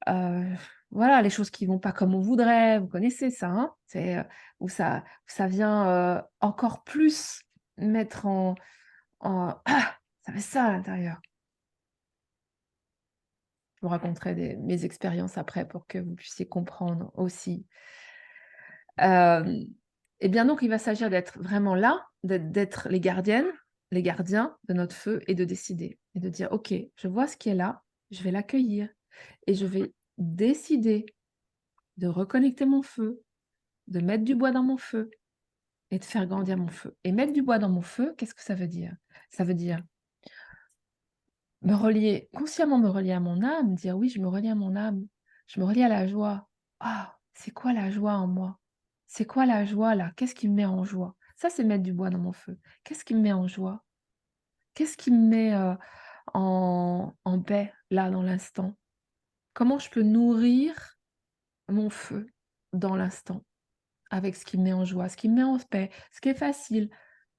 heu, voilà, les choses qui vont pas comme on voudrait, vous connaissez ça, hein? C'est, où ça vient, encore plus mettre en «Ah! Ça fait ça à l'intérieur». Je vous raconterai mes expériences après pour que vous puissiez comprendre aussi. Hem et bien donc il va s'agir d'être vraiment là, d'être les gardiennes, les gardiens de notre feu et de décider et de dire: «OK, je vois ce qui est là, je vais l'accueillir et je vais décider de reconnecter mon feu, de mettre du bois dans mon feu et de faire grandir mon feu». Et mettre du bois dans mon feu, qu'est-ce que ça veut dire? Ça veut dire me relier, consciemment me relier à mon âme, dire: «Oui, je me relie à mon âme, je me relie à la joie. Ah, c'est quoi la joie en moi? C'est quoi la joie là? Qu'est-ce qui me met en joie?» Ça, c'est mettre du bois dans mon feu. Qu'est-ce qui me met en joie? Qu'est-ce qui me met, en paix, là, dans l'instant? Comment je peux nourrir mon feu dans l'instant avec ce qui me met en joie, ce qui me met en paix, ce qui est facile?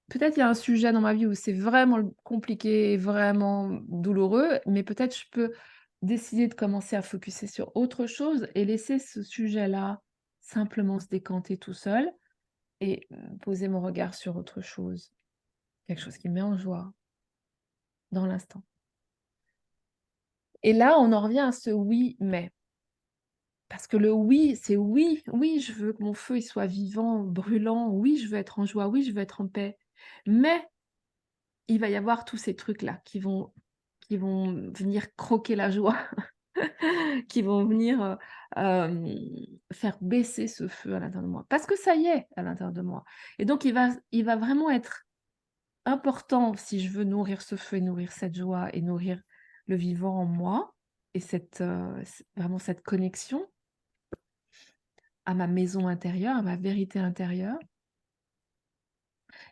Peut-être il y a un sujet dans ma vie où c'est vraiment compliqué et vraiment douloureux, mais peut-être je peux décider de commencer à focuser sur autre chose et laisser ce sujet-là simplement se décanter tout seul et poser mon regard sur autre chose, quelque chose qui me met en joie dans l'instant. Et là, on en revient à ce «oui, mais». Parce que le «oui», c'est «oui, oui, je veux que mon feu il soit vivant, brûlant, oui, je veux être en joie, oui, je veux être en paix». Mais il va y avoir tous ces trucs-là qui vont venir croquer la joie, qui vont venir, faire baisser ce feu à l'intérieur de moi. Parce que ça y est à l'intérieur de moi et donc il va vraiment être important si je veux nourrir ce feu et nourrir cette joie et nourrir le vivant en moi et vraiment cette connexion à ma maison intérieure, à ma vérité intérieure.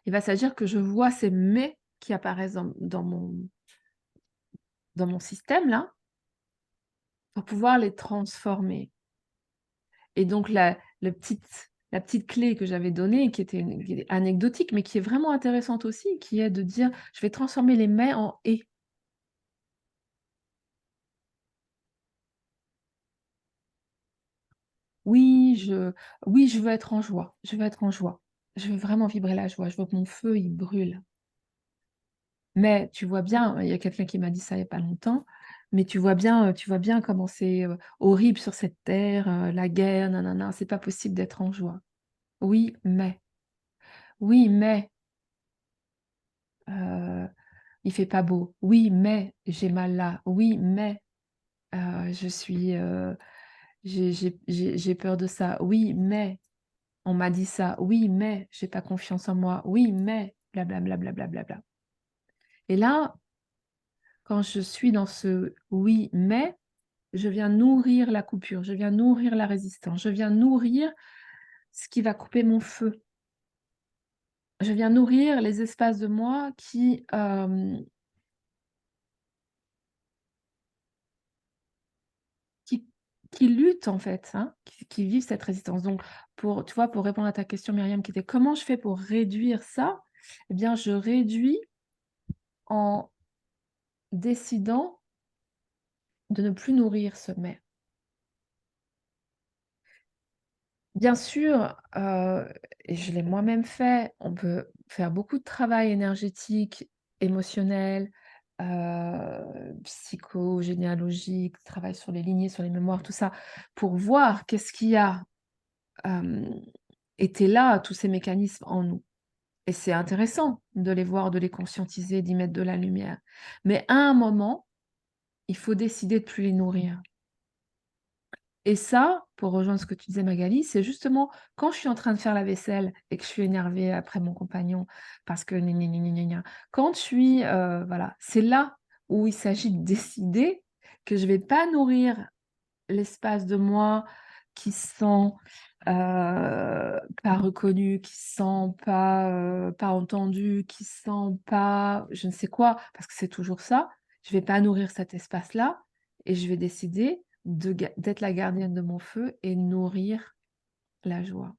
Il va s'agir que je vois ces «mais» qui apparaissent dans mon système là, pour pouvoir les transformer. Et donc la petite clé que j'avais donnée, qui est anecdotique, mais qui est vraiment intéressante aussi, qui est de dire: «Je vais transformer les «mais» en «et». Oui, je veux être en joie, je veux être en joie. Je veux vraiment vibrer la joie, je veux que mon feu, il brûle. Mais tu vois bien, il y a quelqu'un qui m'a dit ça il y a pas longtemps, mais tu vois bien comment c'est, horrible sur cette terre, la guerre, nin c'est pas possible d'être en joie. Oui, mais, heu, il fait pas beau. Oui, mais j'ai mal là. Oui, mais, je suis, j'ai peur de ça. Oui, mais on m'a dit ça. Oui, mais j'ai pas confiance en moi. Oui, mais bla bla bla bla bla bla bla. Et là, quand je suis dans ce «oui, mais», je viens nourrir la coupure, je viens nourrir la résistance, je viens nourrir ce qui va couper mon feu. Je viens nourrir les espaces de moi qui qui luttent en fait, hein, qui vivent cette résistance. Donc tu vois, pour répondre à ta question Myriam qui était: «Comment je fais pour réduire ça?» Eh bien, je réduis en décidant de ne plus nourrir ce «mais». Bien sûr, et je l'ai moi-même fait, on peut faire beaucoup de travail énergétique, émotionnel, psychogénéalogique, travail sur les lignées, sur les mémoires, tout ça, pour voir qu'est-ce qui a, hem, été là, tous ces mécanismes en nous. Et c'est intéressant de les voir, de les conscientiser, d'y mettre de la lumière. Mais à un moment, il faut décider de plus les nourrir. Et ça, pour rejoindre ce que tu disais Magali, c'est justement quand je suis en train de faire la vaisselle et que je suis énervée après mon compagnon parce que gna gna gna gna gna gna, quand je suis, voilà, c'est là où il s'agit de décider que je vais pas nourrir l'espace de moi qui se sent, pas reconnu, qui se sent pas entendu, qui se sent pas je ne sais quoi, parce que c'est toujours ça. Je vais pas nourrir cet espace-là et je vais décider d'être la gardienne de mon feu et nourrir la joie.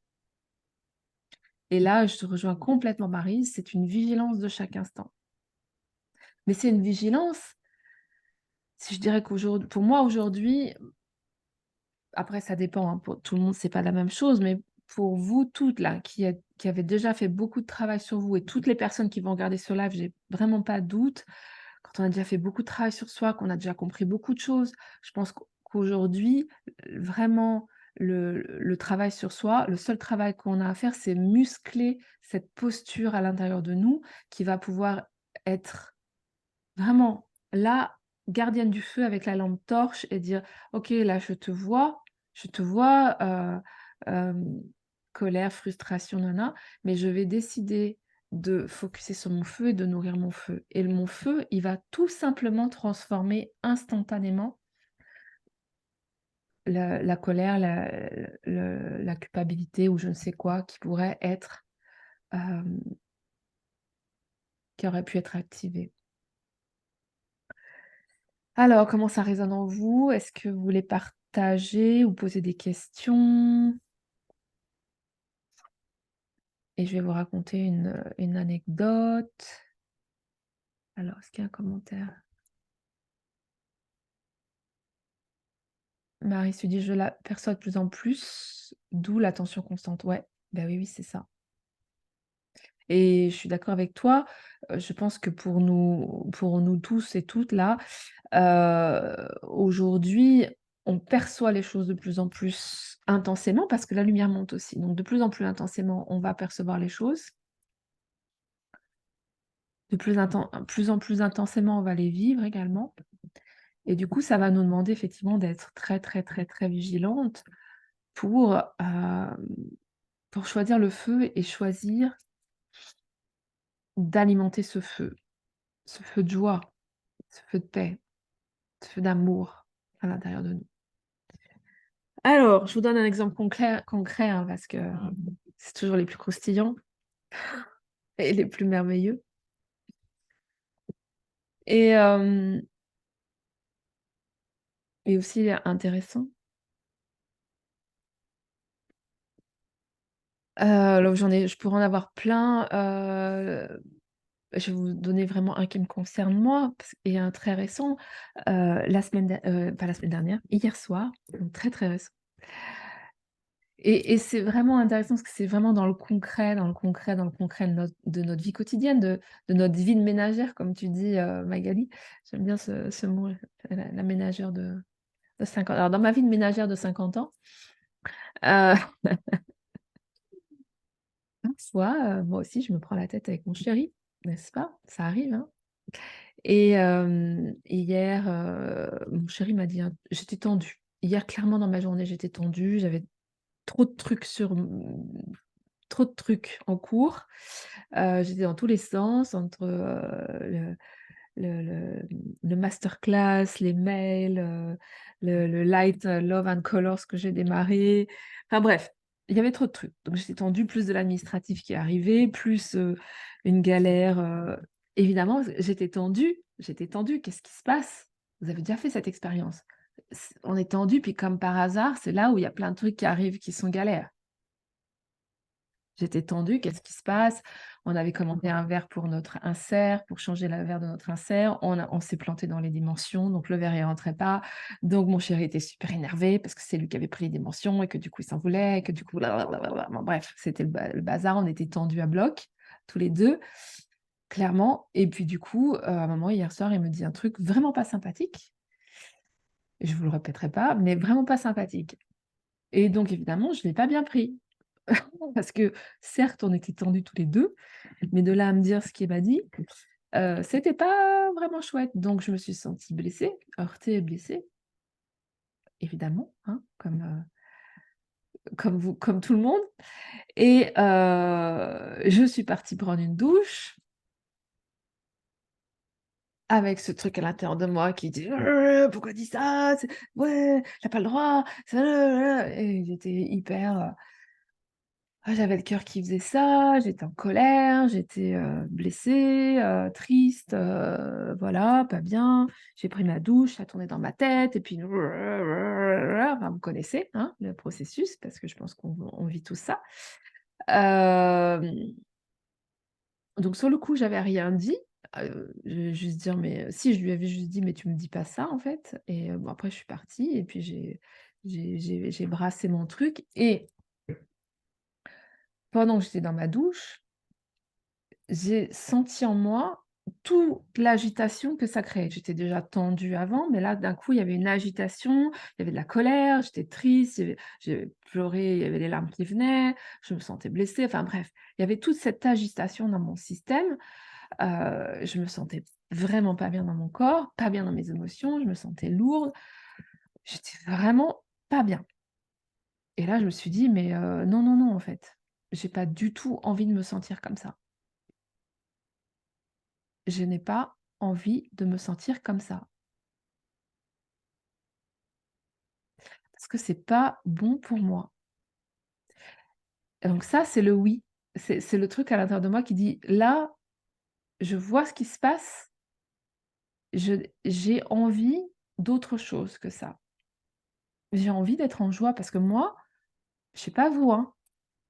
Et là, je te rejoins complètement Maryse, c'est une vigilance de chaque instant. Mais c'est une vigilance, Si je dirais qu'aujourd'hui pour moi, aujourd'hui, après ça dépend, hein, pour tout le monde, c'est pas la même chose, mais pour vous toutes là, qui avez déjà fait beaucoup de travail sur vous et toutes les personnes qui vont regarder ce live, j'ai vraiment pas de doute. Quand on a déjà fait beaucoup de travail sur soi, qu'on a déjà compris beaucoup de choses, je pense qu'aujourd'hui, vraiment le travail sur soi, le seul travail qu'on a à faire, c'est muscler cette posture à l'intérieur de nous qui va pouvoir être vraiment, là, gardienne du feu avec la lampe torche et dire: «OK, là, je te vois, hem, colère, frustration, nin mais je vais décider de focuser sur mon feu et de nourrir mon feu» et mon feu, il va tout simplement transformer instantanément la colère, la culpabilité ou je ne sais quoi qui pourrait être, hem, qui aurait pu être activé. Alors, comment ça résonne en vous? Est-ce que vous voulez partager ou poser des questions? Et je vais vous raconter une anecdote. Alors, est-ce qu'il y a un commentaire? Marie se dit: «Je l'aperçois de plus en plus, d'où la tension constante». Ouais, bah, oui, oui, c'est ça. Et je suis d'accord avec toi, je pense que pour nous tous et toutes là, aujourd'hui, on perçoit les choses de plus en plus intensément parce que la lumière monte aussi. Donc de plus en plus intensément, on va percevoir les choses. De plus en plus intensément, on va les vivre également. Et du coup, ça va nous demander effectivement d'être très, très, très, très vigilante pour choisir le feu et choisir d'alimenter ce feu de joie, ce feu de paix, ce feu d'amour à l'intérieur de nous. Alors, je vous donne un exemple concret, hein, parce que c'est toujours les plus croustillants et les plus merveilleux. Et, et aussi intéressants. Alors je pourrais en avoir plein, je vais vous donner vraiment un qui me concerne moi et un très récent. Pas la semaine dernière, hier soir, donc très, très récent. Et c'est vraiment intéressant parce que c'est vraiment dans le concret, dans le concret, dans le concret de notre vie quotidienne, de notre vie de ménagère, comme tu dis, Magali. J'aime bien ce mot, la ménagère de 50. Alors dans ma vie de ménagère de 50 ans, heu, parfois, moi aussi je me prends la tête avec mon chéri, n'est-ce pas? Ça arrive, hein? Et hier, mon chéri m'a dit j'étais tendue. Hier, clairement, dans ma journée, j'étais tendue, j'avais trop de trucs trop de trucs en cours. J'étais dans tous les sens entre, le le le masterclass, les mails, le Light Love and Colors que j'ai démarré. Enfin bref, il y avait trop de trucs. Donc j'étais tendue, plus de l'administratif qui est arrivé, plus, une galère, évidemment, j'étais tendue. Qu'est-ce qui se passe? Vous avez déjà fait cette expérience. On est tendu, puis comme par hasard, c'est là où il y a plein de trucs qui arrivent qui sont galères. J'étais tendue, qu'est-ce qui se passe? On avait commandé un verre pour notre insert, pour changer le verre de notre insert. On s'est planté dans les dimensions, donc le verre il rentrait pas. Donc mon chéri était super énervé parce que c'est lui qui avait pris les dimensions et que du coup il s'en voulait et que du coup blablabla. Bon bref, c'était le bazar, on était tendus à bloc, tous les 2, clairement. Et puis du coup, à un moment hier soir, il me dit un truc vraiment pas sympathique. Je vous le répéterai pas, mais vraiment pas sympathique. Et donc évidemment, je l'ai pas bien pris. Parce que certes, on était tendus tous les 2, mais de là à me dire ce qu'il m'a dit, c'était pas vraiment chouette. Donc je me suis sentie blessée, heurtée et blessée, évidemment, hein, comme tout le monde. Et je suis partie prendre une douche avec ce truc à l'intérieur de moi qui dit: Pourquoi tu dis ça? C'est ouais, tu pas le droit, et j'étais hyper, j'avais le cœur qui faisait ça, j'étais en colère, j'étais, blessée, triste, voilà, pas bien. J'ai pris ma douche, ça tournait dans ma tête et puis enfin, vous connaissez, hein, le processus parce que je pense qu'on vit tout ça. Hem, donc sur le coup, j'avais rien dit, Je vais juste dire: «Mais» si, je lui avais juste dit: «Mais tu me dis pas ça, en fait» et bon, après je suis partie et puis j'ai brassé mon truc et pendant que j'étais dans ma douche, j'ai senti en moi toute l'agitation que ça créait. J'étais déjà tendue avant, mais là, d'un coup, il y avait une agitation, il y avait de la colère, j'étais triste, j'ai pleuré, il y avait les larmes qui venaient, je me sentais blessée, enfin bref, il y avait toute cette agitation dans mon système. Je me sentais vraiment pas bien dans mon corps, pas bien dans mes émotions, je me sentais lourde, j'étais vraiment pas bien et là, je me suis dit: «Mais non, non, non, en fait, j'ai pas du tout envie de me sentir comme ça. Je n'ai pas envie de me sentir comme ça, parce que c'est pas bon pour moi». Et donc ça, c'est le oui. C'est le truc à l'intérieur de moi qui dit: «Là, je vois ce qui se passe, j'ai envie d'autre chose que ça. J'ai envie d'être en joie» parce que moi, je sais pas vous, hein,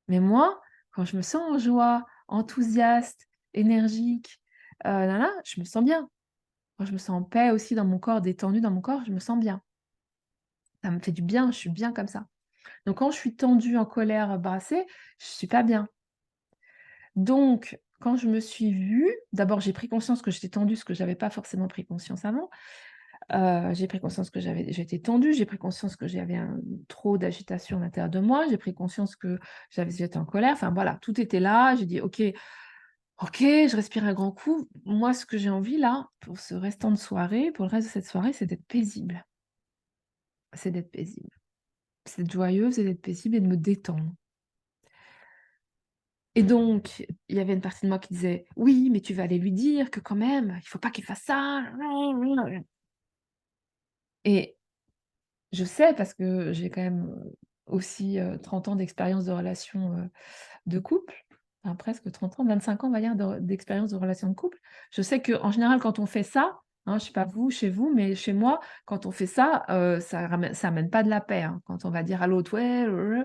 mais moi, quand je me sens en joie, enthousiaste, énergique, nin nin, je me sens bien. Quand je me sens en paix aussi dans mon corps, détendue dans mon corps, je me sens bien. Ça me fait du bien, je suis bien comme ça. Donc quand je suis tendue, en colère, brassée, je suis pas bien. Donc quand je me suis vue, d'abord j'ai pris conscience que j'étais tendue, ce que j'avais pas forcément pris conscience avant. J'ai pris conscience que j'étais tendue, j'ai pris conscience que j'avais trop d'agitation à l'intérieur de moi, j'ai pris conscience que j'étais en colère, enfin voilà, tout était là. J'ai dit: «OK, OK», je respire un grand coup. Moi, ce que j'ai envie là, pour ce restant de soirée, pour le reste de cette soirée, c'est d'être paisible. C'est d'être paisible. C'est d'être joyeuse et d'être paisible et de me détendre. Et donc, il y avait une partie de moi qui disait: «Oui, mais tu vas aller lui dire que quand même, il faut pas qu'il fasse ça». Et je sais parce que j'ai quand même, aussi, 30 ans d'expérience de relation, de couple, enfin presque 30 ans, 25 ans on va dire d'expérience de relation de couple. Je sais qu'en général quand on fait ça, hein, je sais pas vous, chez vous, mais chez moi, quand on fait ça, ça amène pas de la paix, hein. Quand on va dire à l'autre: «Ouais,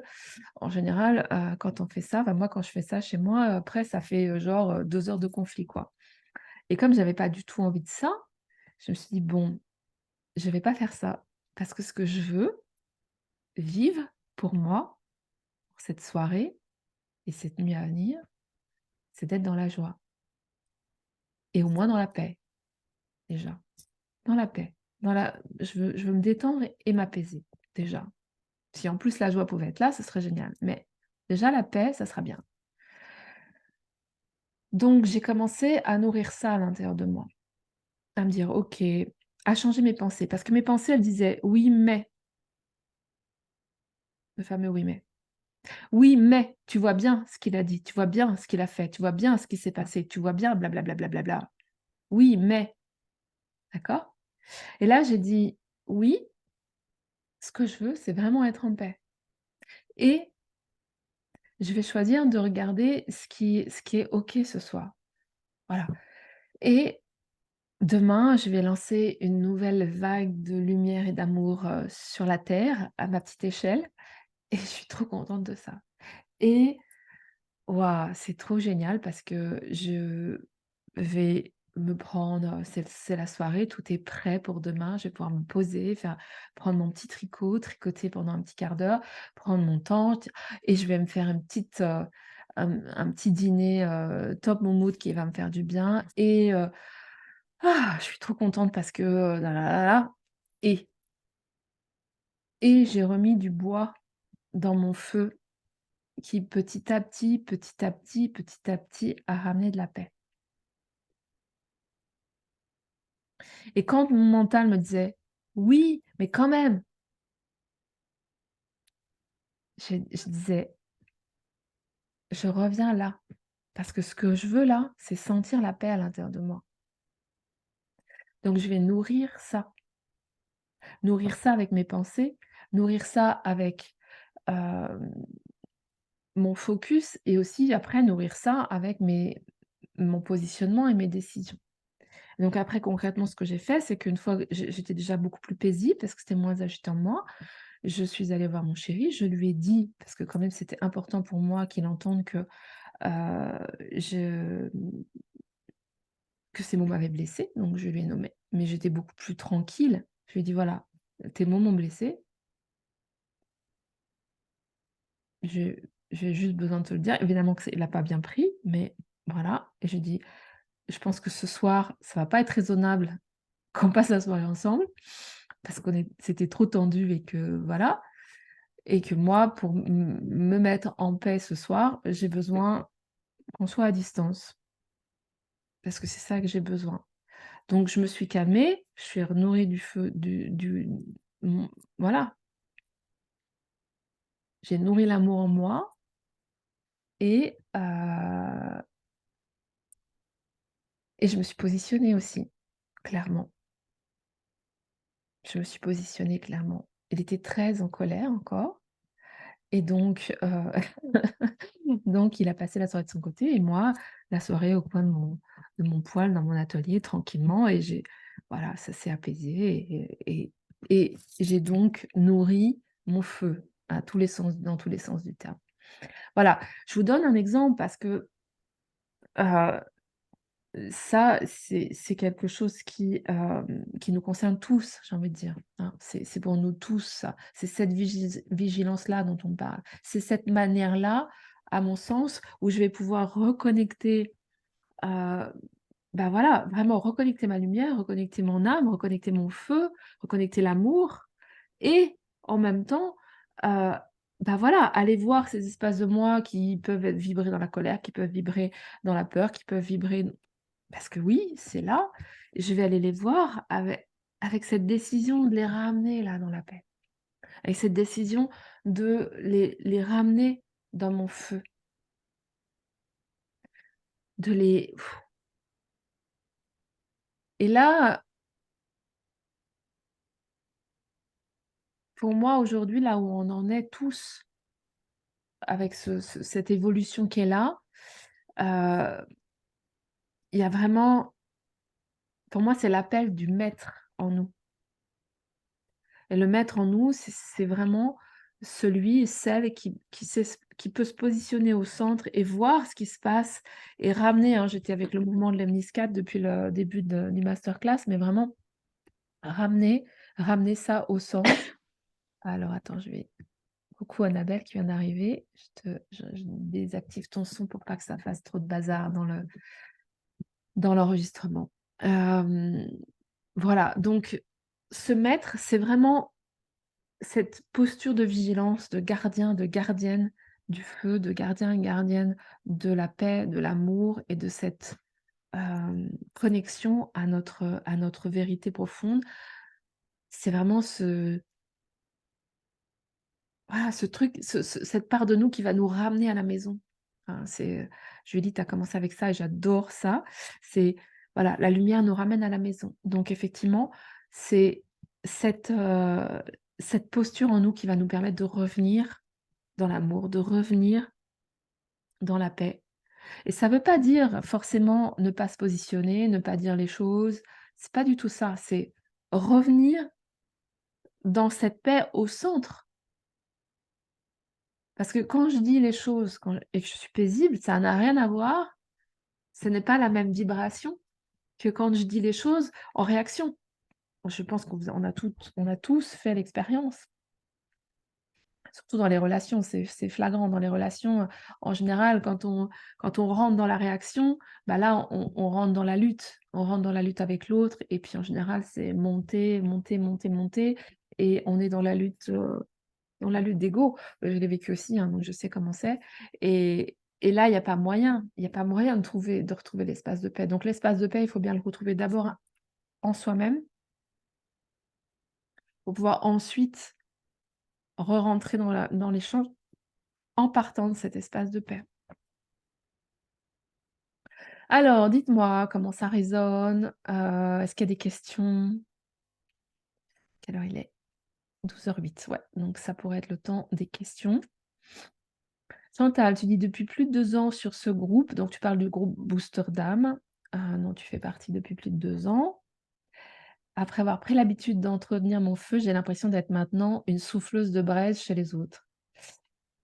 en général, quand on fait ça, enfin moi quand je fais ça chez moi, après ça fait, genre, 2 heures de conflit, quoi. Et comme j'avais pas du tout envie de ça, je me suis dit: «Bon, je vais pas faire ça, parce que ce que je veux vivre pour moi, pour cette soirée et cette nuit à venir, c'est d'être dans la joie et au moins dans la paix, déjà. Dans la paix, je veux me détendre et m'apaiser, déjà. Si en plus la joie pouvait être là, ce serait génial, mais déjà la paix, ça sera bien». Donc j'ai commencé à nourrir ça à l'intérieur de moi, à me dire: «OK», à changer mes pensées parce que mes pensées, elles disaient: «Oui, mais», le fameux «oui, mais». «Oui, mais tu vois bien ce qu'il a dit, tu vois bien ce qu'il a fait, tu vois bien ce qui s'est passé, tu vois bien blablabla, blablabla. Oui, mais», d'accord? Et là, j'ai dit: «Oui, ce que je veux, c'est vraiment être en paix et je vais choisir de regarder ce qui est OK ce soir». Voilà. Et demain, je vais lancer une nouvelle vague de lumière et d'amour, sur la terre, à ma petite échelle et je suis trop contente de ça. Et waouh, c'est trop génial parce que je vais me prendre, c'est la soirée, tout est prêt pour demain. Je vais pouvoir me poser, prendre mon petit tricot, tricoter pendant un petit quart d'heure, prendre mon temps et je vais me faire une petite, un petit dîner, top moumoute qui va me faire du bien et je suis trop contente parce que, là là là là et j'ai remis du bois dans mon feu qui petit à petit, petit à petit, petit à petit a ramené de la paix. Et quand mon mental me disait: «Oui, mais quand même», je disais: «Je reviens là, parce que ce que je veux là, c'est sentir la paix à l'intérieur de moi. Donc je vais nourrir ça avec mes pensées, nourrir ça avec, hem, mon focus et aussi après nourrir ça avec mon positionnement et mes décisions». Donc après concrètement ce que j'ai fait, c'est qu'une fois que j'étais déjà beaucoup plus paisible parce que c'était moins agitant en moi. Je suis allée voir mon chéri, je lui ai dit, parce que quand même c'était important pour moi qu'il entende que, je que ces mots m'avaient blessée, donc je lui ai nommé. Mais j'étais beaucoup plus tranquille. Je lui ai dit: «Voilà, tes mots m'ont blessée, je j'ai juste besoin de te le dire». Évidemment que c'est il a pas bien pris, mais voilà, et je lui ai dit: «Je pense que ce soir, ça va pas être raisonnable qu'on passe la soirée ensemble, parce c'était trop tendu et que voilà, et que moi, pour me mettre en paix ce soir, j'ai besoin qu'on soit à distance, parce que c'est ça que j'ai besoin». Donc je me suis calmée, je suis renourrie du feu mon voilà, j'ai nourri l'amour en moi, et je me suis positionnée aussi, clairement. Je me suis positionnée clairement. Il était très en colère encore, et donc donc il a passé la soirée de son côté, et moi, la soirée au coin de mon poêle dans mon atelier tranquillement, et voilà, ça s'est apaisé, et j'ai donc nourri mon feu à tous les sens, dans tous les sens du terme. Voilà, je vous donne un exemple parce que, heu, ça, c'est quelque chose qui nous concerne tous, j'ai envie de dire, hein. C'est pour nous tous ça. C'est cette vigilance-là dont on parle. C'est cette manière-là, à mon sens, où je vais pouvoir reconnecter, heu, bah, voilà, vraiment reconnecter ma lumière, reconnecter mon âme, reconnecter mon feu, reconnecter l'amour, et en même temps, heu, bah, voilà, aller voir ces espaces de moi qui peuvent être vibrer dans la colère, qui peuvent vibrer dans la peur, qui peuvent vibrer, parce que oui, c'est là, je vais aller les voir avec cette décision de les ramener là dans la paix, avec cette décision de les ramener dans mon feu, de les et là, pour moi aujourd'hui, là où on en est tous avec cette évolution qui est là, heu, il y a vraiment, pour moi, c'est l'appel du maître en nous, et le maître en nous, c'est vraiment celui, celle qui peut se positionner au centre et voir ce qui se passe et ramener, hein, j'étais avec le mouvement de l'Lemniscat depuis le début du masterclass, mais vraiment ramener ramener ça au centre. Alors attends, coucou Annabelle qui vient d'arriver, je désactive ton son pour pas que ça fasse trop de bazar dans l'enregistrement. Hem, voilà, donc ce maître, c'est vraiment cette posture de vigilance, de gardien, de gardienne du feu, de gardien et gardienne de la paix, de l'amour, et de cette, connexion à notre vérité profonde. C'est vraiment voilà, ce truc, cette part de nous qui va nous ramener à la maison. Enfin, Julie, tu as commencé avec ça et j'adore ça. C'est voilà, la lumière nous ramène à la maison. Donc effectivement, c'est cette, cette posture en nous qui va nous permettre de revenir dans l'amour, de revenir dans la paix. Et ça ne veut pas dire forcément ne pas se positionner, ne pas dire les choses. C'est pas du tout ça. C'est revenir dans cette paix au centre. Parce que quand je dis les choses et que je suis paisible, ça n'a rien à voir, ce n'est pas la même vibration que quand je dis les choses en réaction. Je pense on a tous fait l'expérience. Surtout dans les relations, c'est flagrant dans les relations, en général quand on rentre dans la réaction, bah, là on rentre dans la lutte. On rentre dans la lutte avec l'autre, et puis en général c'est monter, monter, monter, monter, et on est dans la lutte d'ego. Je l'ai vécu aussi, hein, donc je sais comment c'est, et là il y a pas moyen de retrouver l'espace de paix. Donc l'espace de paix, il faut bien le retrouver d'abord en soi-même, pour pouvoir ensuite re-rentrer dans l'échange en partant de cet espace de paix. Alors, dites-moi comment ça résonne? Est-ce qu'il y a des questions? Quelle heure il est? 12h08, ouais, donc ça pourrait être le temps des questions. Chantal, tu dis depuis plus de 2 ans sur ce groupe, donc tu parles du groupe Booster d'âme, dont tu fais partie depuis plus de 2 ans. Après avoir pris l'habitude d'entretenir mon feu, j'ai l'impression d'être maintenant une souffleuse de braise chez les autres.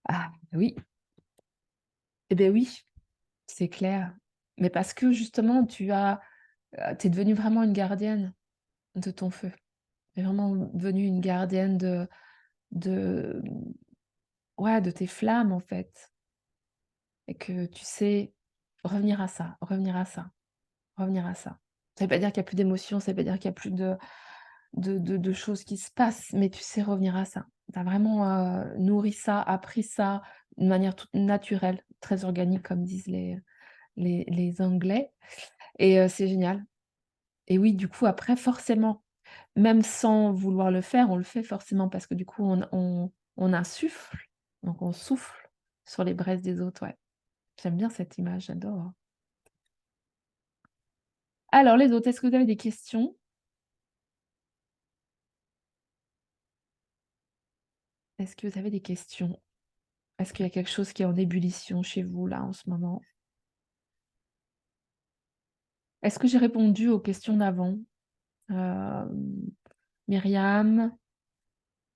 Ah oui, eh beh oui, c'est clair. Mais parce que justement Tu es devenue vraiment une gardienne de ton feu. Tu es vraiment devenue une gardienne de, ouais, de tes flammes, en fait, et que tu sais revenir à ça, revenir à ça, revenir à ça. Ça veut pas dire qu'il y a plus d'émotions, ça veut pas dire qu'il y a plus de choses qui se passent, mais tu sais revenir à ça. Tu as vraiment, nourri ça, appris ça de manière toute naturelle, très organique comme disent les Anglais, et c'est génial. Et oui, du coup, après forcément, même sans vouloir le faire, on le fait forcément parce que du coup on insuffle, donc on souffle sur les braises des autres, ouais. J'aime bien cette image, j'adore. Alors les autres, est-ce que vous avez des questions? Est-ce que vous avez des questions? Est-ce qu'il y a quelque chose qui est en ébullition chez vous là en ce moment? Est-ce que j'ai répondu aux questions d'avant? Hem, Myriam,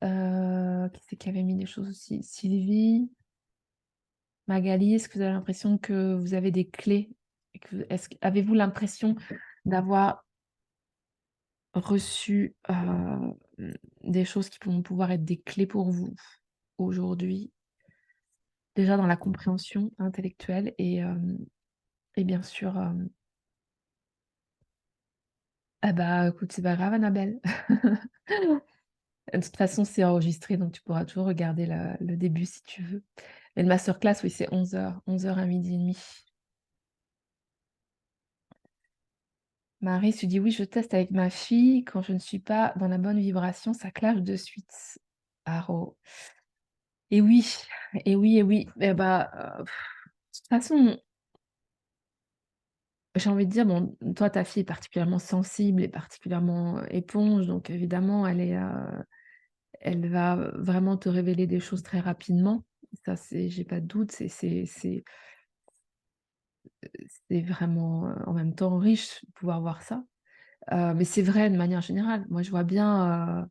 qui c'est qui avait mis des choses aussi? Sylvie, Magali, est-ce que vous avez l'impression que vous avez des clés? Et que avez-vous l'impression d'avoir reçu, des choses qui vont pouvoir être des clés pour vous aujourd'hui? Déjà dans la compréhension intellectuelle et bien sûr, ah bah, écoute, c'est pas grave Annabelle. De toute façon, c'est enregistré, donc tu pourras toujours regarder le début si tu veux. Mais le masterclass, oui, c'est 11 heures à 12:30. Marie, tu dis: «Oui, je teste avec ma fille. Quand je ne suis pas dans la bonne vibration, ça clash de suite». Aro. Et oui, et oui, et oui. Et bah, de toute façon, j'ai envie de dire, bon, toi, ta fille est particulièrement sensible et particulièrement, éponge, donc évidemment, elle va vraiment te révéler des choses très rapidement. Ça, c'est j'ai pas de doute, c'est vraiment, en même temps riche de pouvoir voir ça. Mais c'est vrai de manière générale. Moi, je vois bien,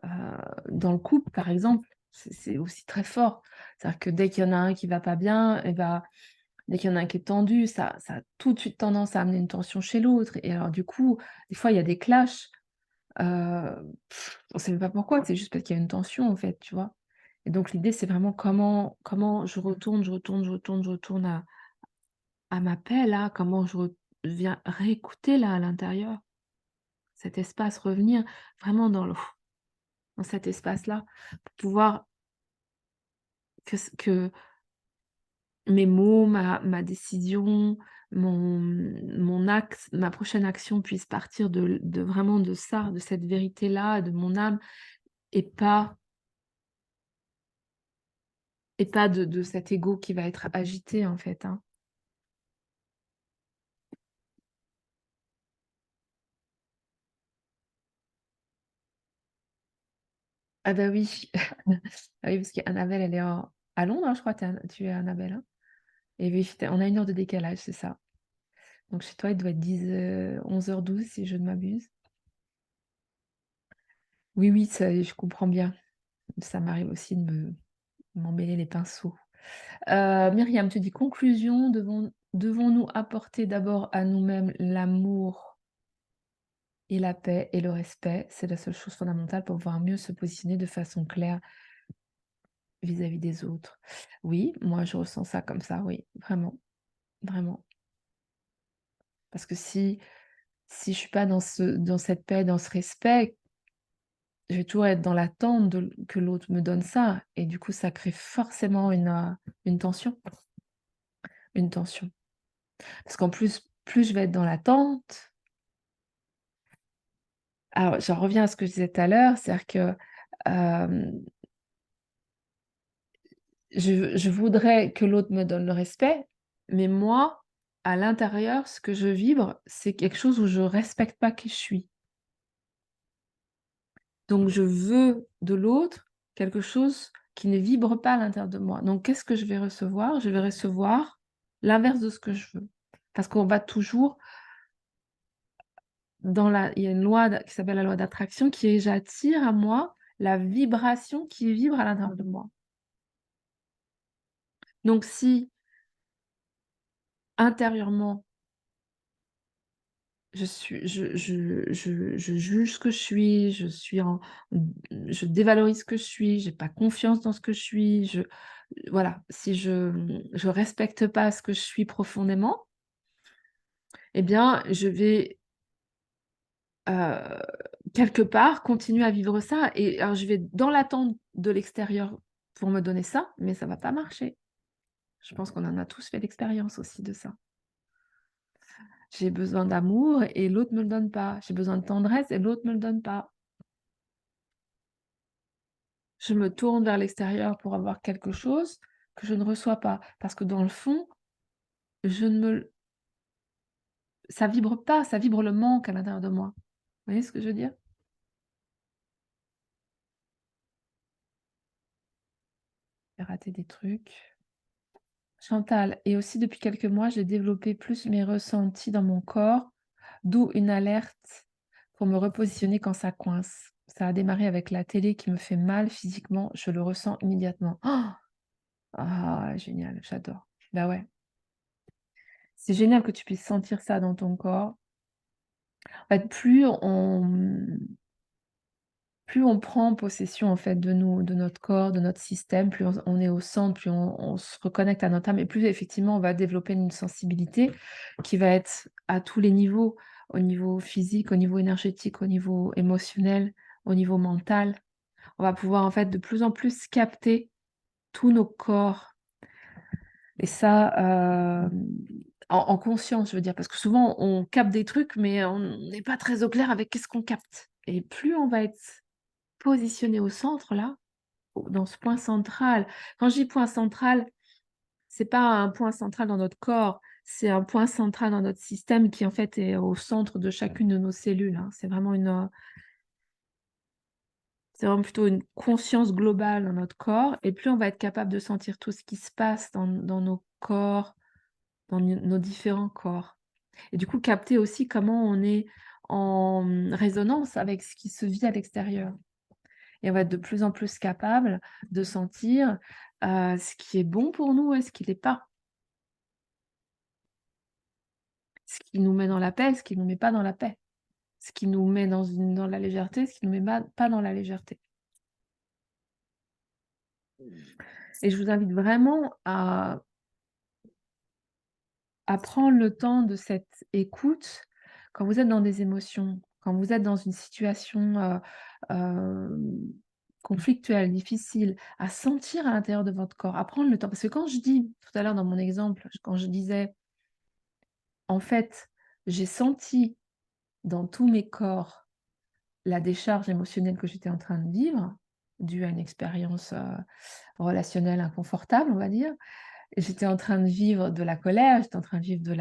dans le couple, par exemple, c'est aussi très fort. C'est-à-dire que dès qu'il y en a un qui va pas bien, et bah, dès qu'il y en a un qui est tendu, ça a tout de suite tendance à amener une tension chez l'autre, et alors du coup, des fois, il y a des clashs, heu, on sait même pas pourquoi, c'est juste parce qu'il y a une tension, en fait, tu vois? Et donc l'idée, c'est vraiment comment je retourne à ma paix là, comment viens réécouter là à l'intérieur, cet espace, revenir vraiment dans cet espace-là, pour pouvoir que mes mots, ma décision, mon axe, ma prochaine action puisse partir de vraiment de ça, de cette vérité-là, de mon âme, et pas de cet ego qui va être agité en fait, hein. Ah bah oui. Ah oui, parce qu'Annabelle, elle est à Londres, hein, je crois, tu es Annabelle, hein? Et oui, on a 1 heure de décalage, c'est ça. Donc chez toi, il doit être 11h12 si je ne m'abuse. Oui, oui, ça je comprends bien. Ça m'arrive aussi de m'emmêler les pinceaux. Myriam, tu dis: «Conclusion, devons-nous apporter d'abord à nous-mêmes l'amour et la paix et le respect? C'est la seule chose fondamentale pour pouvoir mieux se positionner de façon claire vis-à-vis des autres». Oui, moi je ressens ça comme ça, oui, vraiment, vraiment. Parce que si je suis pas dans cette paix, dans ce respect, je vais toujours être dans l'attente que l'autre me donne ça, et du coup ça crée forcément une tension, une tension. Parce qu'en plus je vais être dans l'attente. Alors, j'en reviens à ce que je disais tout à l'heure, c'est-à-dire que, hem, je voudrais que l'autre me donne le respect, mais moi, à l'intérieur, ce que je vibre, c'est quelque chose où je respecte pas qui je suis. Donc je veux de l'autre quelque chose qui ne vibre pas à l'intérieur de moi. Donc qu'est-ce que je vais recevoir? Je vais recevoir l'inverse de ce que je veux. Parce qu'on va toujours il y a une loi qui s'appelle la loi d'attraction, qui est: j'attire à moi la vibration qui vibre à l'intérieur de moi. Donc si intérieurement, je juge ce que je suis en je dévalorise ce que je suis, j'ai pas confiance dans ce que je suis, voilà, si je respecte pas ce que je suis profondément, eh bien, je vais, heu, quelque part continuer à vivre ça et alors je vais dans l'attente de l'extérieur pour me donner ça, mais ça va pas marcher. Je pense qu'on en a tous fait l'expérience aussi de ça. J'ai besoin d'amour et l'autre me le donne pas. J'ai besoin de tendresse et l'autre me le donne pas. Je me tourne vers l'extérieur pour avoir quelque chose que je ne reçois pas. Parce que dans le fond, je ne me ça vibre pas, ça vibre le manque à l'intérieur de moi. Vous voyez ce que je veux dire? J'ai raté des trucs. Chantal, et aussi depuis quelques mois, j'ai développé plus mes ressentis dans mon corps, d'où une alerte pour me repositionner quand ça coince. Ça a démarré avec la télé qui me fait mal physiquement, je le ressens immédiatement. Oh, ah, génial, j'adore. Bah ouais, c'est génial que tu puisses sentir ça dans ton corps. En fait, plus on prend possession en fait de notre corps, de notre système, plus on est au centre, plus on se reconnecte à notre âme et plus effectivement on va développer une sensibilité qui va être à tous les niveaux, au niveau physique, au niveau énergétique, au niveau émotionnel, au niveau mental. On va pouvoir en fait de plus en plus capter tous nos corps et ça, en conscience je veux dire, parce que souvent on capte des trucs mais on n'est pas très au clair avec qu'est-ce qu'on capte et plus on va être positionné au centre là, dans ce point central. Quand je dis point central, c'est pas un point central dans notre corps, c'est un point central dans notre système qui en fait est au centre de chacune de nos cellules, hein. C'est vraiment plutôt une conscience globale dans notre corps et plus on va être capable de sentir tout ce qui se passe dans nos corps, dans nos différents corps et du coup capter aussi comment on est en, résonance avec ce qui se vit à l'extérieur. Et on va être de plus en plus capable de sentir, ce qui est bon pour nous et ce qui l'est pas. Ce qui nous met dans la paix, ce qui nous met pas dans la paix. Ce qui nous met dans la légèreté, ce qui nous met pas dans la légèreté. Et je vous invite vraiment à prendre le temps de cette écoute quand vous êtes dans des émotions, quand vous êtes dans une situation, hem, conflictuelle, difficile, à sentir à l'intérieur de votre corps, à prendre le temps. Parce que quand je dis tout à l'heure dans mon exemple, quand je disais: «En fait, j'ai senti dans tous mes corps la décharge émotionnelle que j'étais en train de vivre, due à une expérience, relationnelle inconfortable», on va dire. Et j'étais en train de vivre de la colère, j'étais en train de vivre de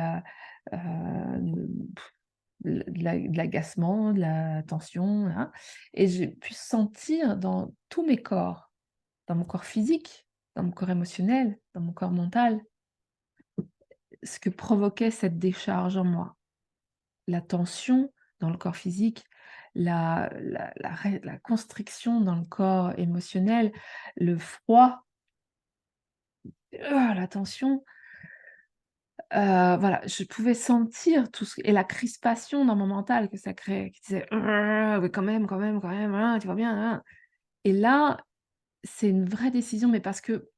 de l'agacement, de la tension, hein, et j'ai pu sentir dans tous mes corps, dans mon corps physique, dans mon corps émotionnel, dans mon corps mental, ce que provoquait cette décharge en moi. La tension dans le corps physique, la constriction dans le corps émotionnel, le froid, la tension. Voilà, je pouvais sentir tout ce et la crispation dans mon mental que ça créait, qui disait: «Oui, quand même, hein, tu vois bien, hein». Et là, c'est une vraie décision, mais parce que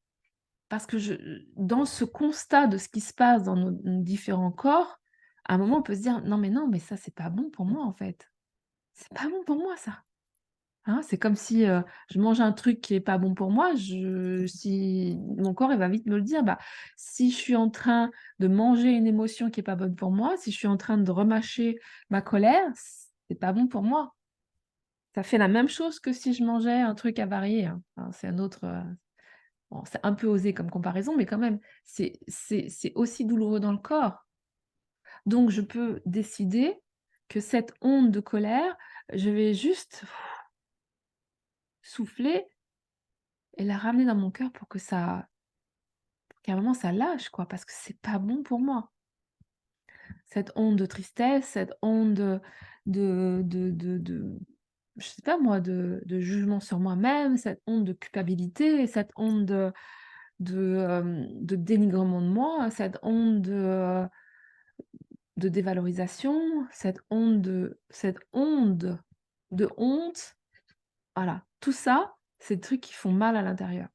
je dans ce constat de ce qui se passe dans nos différents corps, à un moment, on peut se dire: «Non, mais non, mais ça, c'est pas bon pour moi, en fait. C'est pas bon pour moi, ça». Hein, c'est comme si, je mange un truc qui est pas bon pour moi, si mon corps, il va vite me le dire. Bah, si je suis en train de manger une émotion qui est pas bonne pour moi, si je suis en train de remâcher ma colère, c'est pas bon pour moi. Ça fait la même chose que si je mangeais un truc avarié, hein. Enfin, c'est un autre, bon, c'est un peu osé comme comparaison, mais quand même, c'est aussi douloureux dans le corps. Donc je peux décider que cette onde de colère, je vais juste souffler et la ramener dans mon cœur pour qu'à un moment ça lâche quoi, parce que c'est pas bon pour moi. Cette onde de tristesse, cette onde de je sais pas moi, de jugement sur moi-même, cette onde de culpabilité, cette onde de dénigrement de moi, cette onde de dévalorisation, cette onde de honte, voilà, tout ça, c'est des trucs qui font mal à l'intérieur.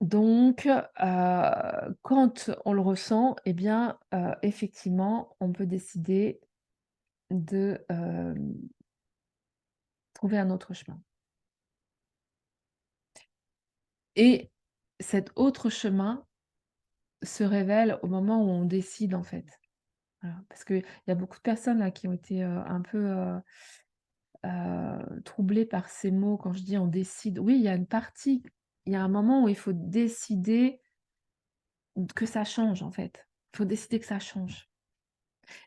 Donc quand on le ressent, eh bien, effectivement, on peut décider de, trouver un autre chemin et cet autre chemin se révèle au moment où on décide, en fait. Voilà, parce qu'il y a beaucoup de personnes là qui ont été, un peu, troublées par ces mots quand je dis: «On décide». Oui, il y a un moment où il faut décider que ça change, en fait. Il faut décider que ça change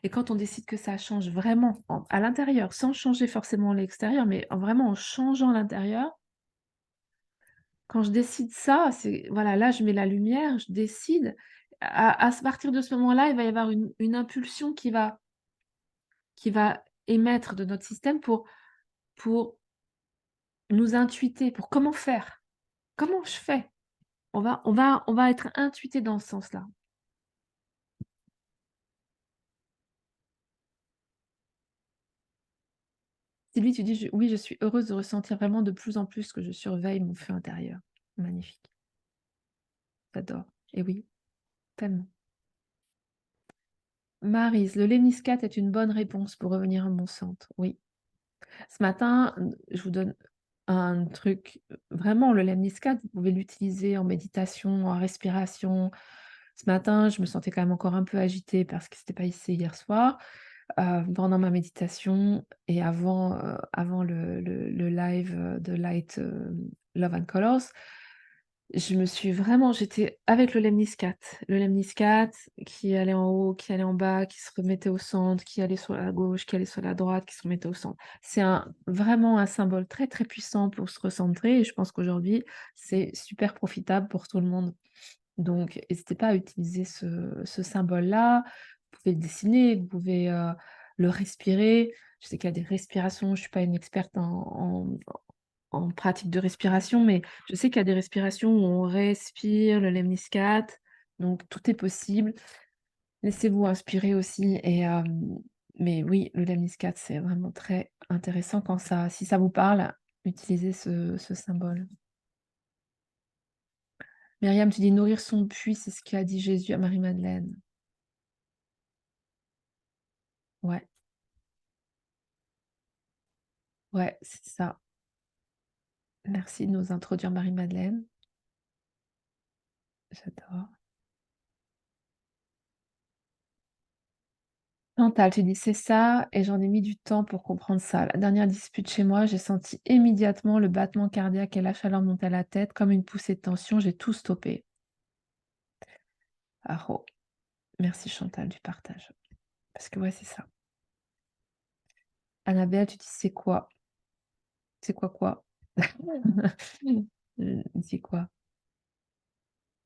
et quand on décide que ça change vraiment à l'intérieur, sans changer forcément l'extérieur, mais vraiment en changeant l'intérieur, quand je décide ça, c'est voilà, là je mets la lumière, je décide. À partir de ce moment-là, il va y avoir une impulsion qui va émettre de notre système pour nous intuiter, pour comment faire? Comment je fais? On va être intuité dans ce sens-là. Sylvie, tu dis: «Je oui, je suis heureuse de ressentir vraiment de plus en plus que je surveille mon feu intérieur». Magnifique, j'adore et oui, tellement. Maryse: «Le lemniscate est une bonne réponse pour revenir à mon centre». Oui. Ce matin, je vous donne un truc, vraiment le lemniscate, vous pouvez l'utiliser en méditation, en respiration. Ce matin, je me sentais quand même encore un peu agitée parce que c'était pas ici hier soir. Pendant ma méditation et avant le live, de Light, Love and Colors, je me suis vraiment j'étais avec le lemniscate. Le lemniscate qui allait en haut, qui allait en bas, qui se remettait au centre, qui allait sur la gauche, qui allait sur la droite, qui se remettait au centre. C'est vraiment un symbole très, très puissant pour se recentrer et je pense qu'aujourd'hui, c'est super profitable pour tout le monde. Donc n'hésitez pas à utiliser ce symbole-là. Vous pouvez le dessiner, vous pouvez, le respirer. Je sais qu'il y a des respirations, je ne suis pas une experte en pratique de respiration, mais je sais qu'il y a des respirations où on respire le lemniscate, donc tout est possible. Laissez-vous inspirer aussi mais oui, le lemniscate, c'est vraiment très intéressant quand si ça vous parle, utilisez ce symbole. Myriam, tu dis: «Nourrir son puits», c'est ce qu'a dit Jésus à Marie-Madeleine. Ouais, ouais, c'est ça. Merci de nous introduire Marie-Madeleine. J'adore. Chantal, tu dis: «C'est ça et j'en ai mis du temps pour comprendre ça. La dernière dispute chez moi, j'ai senti immédiatement le battement cardiaque et la chaleur monter à la tête comme une poussée de tension, j'ai tout stoppé». Ah oh, merci Chantal du partage. Parce que ouais, c'est ça. Annabelle, tu dis: «C'est quoi?» C'est quoi, quoi? Dis quoi?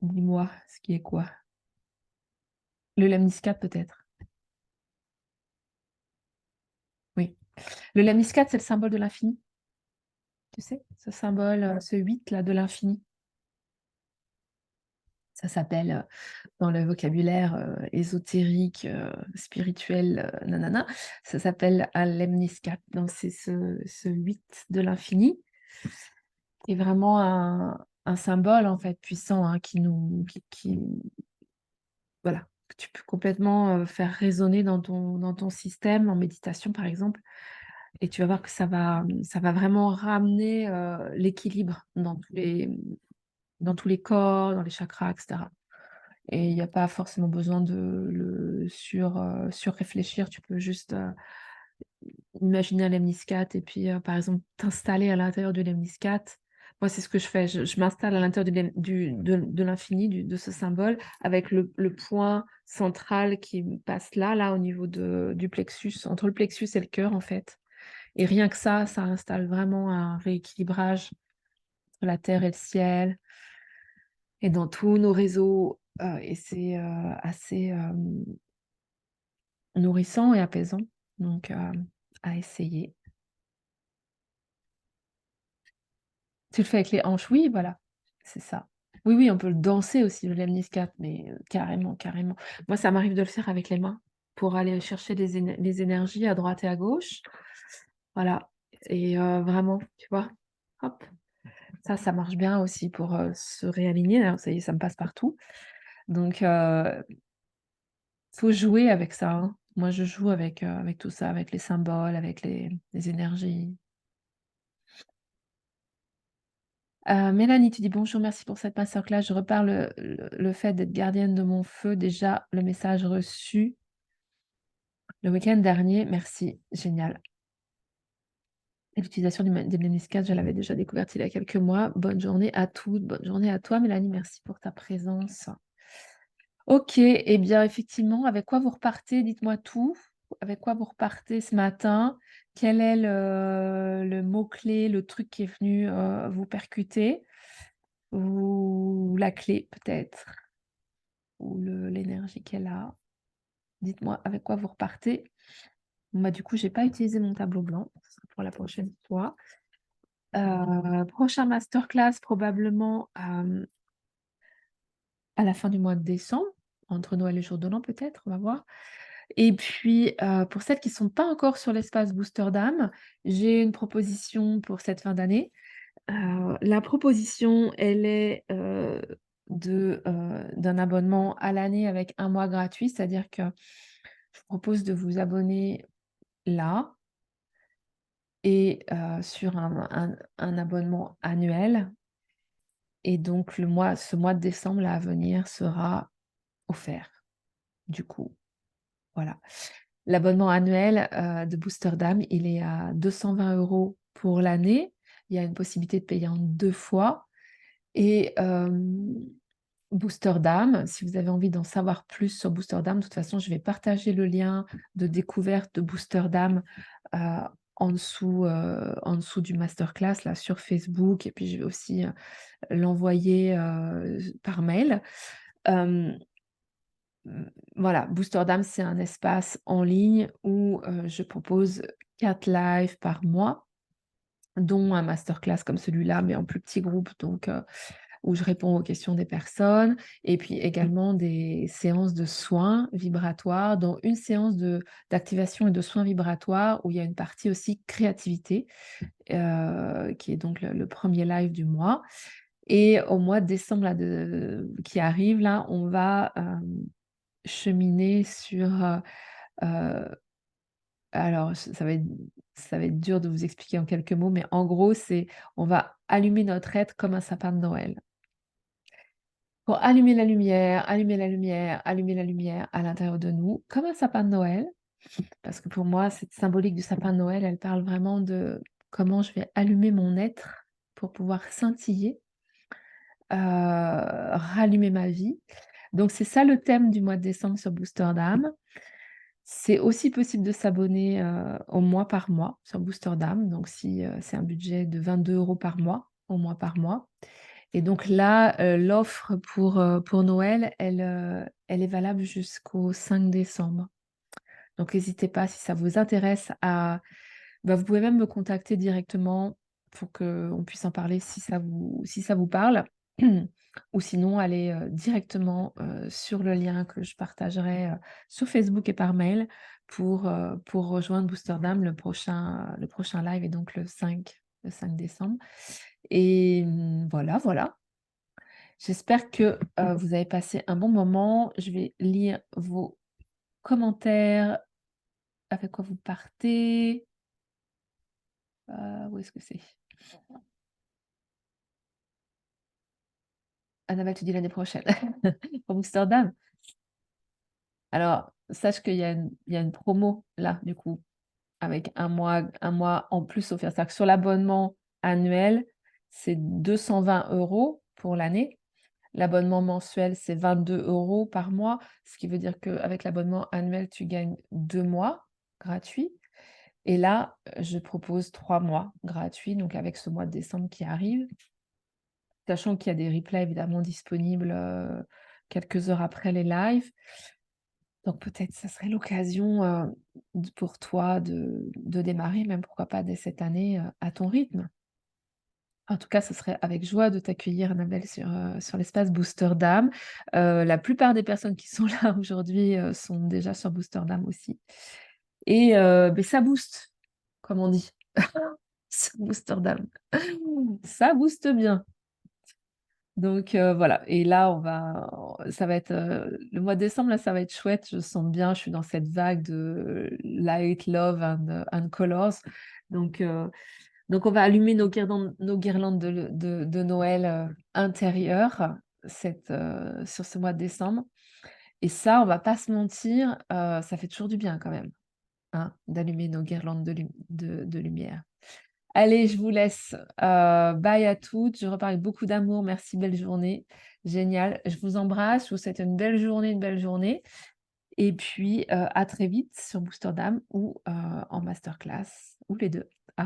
Dis-moi ce qui est quoi? Le lemniscate peut-être? Oui. Le lemniscate, c'est le symbole de l'infini, tu sais? Ce symbole, ce 8 là de l'infini. Ça s'appelle, dans le vocabulaire, ésotérique, spirituel, ça s'appelle un lemniscate. Donc c'est ce 8 de l'infini, qui est vraiment un symbole, en fait, puissant, hein, qui voilà, que tu peux complètement, faire résonner dans ton système en méditation, par exemple et tu vas voir que ça va vraiment ramener, l'équilibre dans tous les corps, dans les chakras et cetera. Et il y a pas forcément besoin de le surréfléchir. Tu peux juste, imaginer un lemniscate et puis, par exemple, t'installer à l'intérieur du lemniscate. Moi, c'est ce que je fais. Je m'installe à l'intérieur du lem du de l'infini, de ce symbole avec le point central qui me passe là, au niveau du plexus, entre le plexus et le cœur, en fait et rien que ça installe vraiment un rééquilibrage entre la terre et le ciel et dans tous nos réseaux, et c'est, assez, nourrissant et apaisant, donc à essayer. Tu le fais avec les hanches? Oui, voilà, c'est ça. Oui, oui, on peut le danser aussi, le lemniscate, mais carrément, carrément. Moi, ça m'arrive de le faire avec les mains pour aller chercher les énergies à droite et à gauche. Voilà et vraiment, tu vois? Hop, ça marche bien aussi pour, se réaligner. Alors ça y est, ça me passe partout. Donc faut jouer avec ça, hein. Moi, je joue avec tout ça, avec les symboles, avec les énergies. Mélanie, tu dis: «Bonjour, merci pour cette masterclass. Je repars le fait d'être gardienne de mon feu, déjà le message reçu le week-end dernier, merci, génial. Et l'utilisation des méniscats, je l'avais déjà découverte il y a quelques mois. Bonne journée à toutes, bonne journée à toi Mélanie, merci pour ta présence». OK et bien effectivement, avec quoi vous repartez? Dites-moi tout. Avec quoi vous repartez ce matin? Quel est le mot-clé, le truc qui est venu, vous percuter? Ou la clé peut-être? Ou l'énergie qu'elle a? Dites-moi avec quoi vous repartez? Moi, du coup, j'ai pas utilisé mon tableau blanc, ce sera pour la prochaine fois. Prochain masterclass probablement, à la fin du mois de décembre, entre Noël et jour de l'an peut-être, on va voir. Et puis, pour celles qui sont pas encore sur l'espace Booster d'âme, j'ai une proposition pour cette fin d'année. La proposition, elle est, d'un abonnement à l'année avec un mois gratuit. C'est-à-dire que je vous propose de vous abonner là et sur un abonnement annuel et donc ce mois de décembre là à venir sera offert, du coup, voilà. L'abonnement annuel, de Booster d'âme, il est à 220 € pour l'année. Il y a une possibilité de payer en 2 fois et Booster d'âme, si vous avez envie d'en savoir plus sur Booster d'âme, de toute façon, je vais partager le lien de découverte de Booster d'âme, heu, en dessous du masterclass là sur Facebook et puis je vais aussi, l'envoyer, par mail. Hem, voilà, Booster d'âme, c'est un espace en ligne où, je propose 4 lives par mois, dont un masterclass comme celui-là, mais en plus petit groupe, donc où je réponds aux questions des personnes et puis également des séances de soins vibratoires, dont une séance d'activation et de soins vibratoires où il y a une partie aussi créativité, qui est donc le 1er live du mois et au mois de décembre là qui arrive là, on va, cheminer sur, heu, alors ça va être dur de vous expliquer en quelques mots, mais en gros, c'est on va allumer notre être comme un sapin de Noël. Pour allumer la lumière, allumer la lumière, allumer la lumière à l'intérieur de nous, comme un sapin de Noël, parce que pour moi, cette symbolique du sapin de Noël, elle parle vraiment de comment je vais allumer mon être pour pouvoir scintiller, rallumer ma vie. Donc c'est ça le thème du mois de décembre sur Booster d'âme. C'est aussi possible de s'abonner, au mois par mois sur Booster d'âme, donc si, c'est un budget de 22 € par mois, au mois par mois. Et donc là, l'offre pour Noël, elle est valable jusqu'au 5 décembre. Donc n'hésitez pas si ça vous intéresse vous pouvez même me contacter directement pour qu'on puisse en parler si ça vous parle. Ou sinon allez, directement, sur le lien que je partagerai, sur Facebook et par mail pour rejoindre Booster d'âme. Le prochain live est donc le 5 décembre et voilà, voilà. J'espère que, vous avez passé un bon moment. Je vais lire vos commentaires. Avec quoi vous partez? Où est-ce que c'est? Annabelle, tu dis l'année prochaine pour Amsterdam? Alors, sache qu'il y a une promo là, du coup, avec un mois en plus offert. C'est-à-dire que sur l'abonnement annuel, c'est 220 € pour l'année. L'abonnement mensuel, c'est 22 € par mois, ce qui veut dire qu'avec l'abonnement annuel, tu gagnes 2 mois gratuits et là, je propose 3 mois gratuits, donc avec ce mois de décembre qui arrive, sachant qu'il y a des replays évidemment disponibles, quelques heures après les lives. Donc peut-être ça serait l'occasion, pour toi de démarrer même pourquoi pas dès cette année, à ton rythme. En tout cas, ce serait avec joie de t'accueillir, Annabelle, sur l'espace Booster Dam. La plupart des personnes qui sont là aujourd'hui, sont déjà sur Booster Dam aussi et beh, ça booste, comme on dit, sur Booster Dam. Ça booste bien. Donc voilà et là, ça va être, le mois de décembre, là, ça va être chouette. Je sens bien, je suis dans cette vague de light, love and colors. Donc heu donc on va allumer nos guirlandes de Noël, intérieures sur ce mois de décembre et ça, on va pas se mentir, ça fait toujours du bien quand même, hein, d'allumer nos guirlandes de lumière. Allez, je vous laisse, bye à toutes, je repars avec beaucoup d'amour. Merci, belle journée. Génial. Je vous embrasse, je vous souhaite une belle journée et puis, à très vite sur Boosterdam ou, en masterclass ou les 2. Au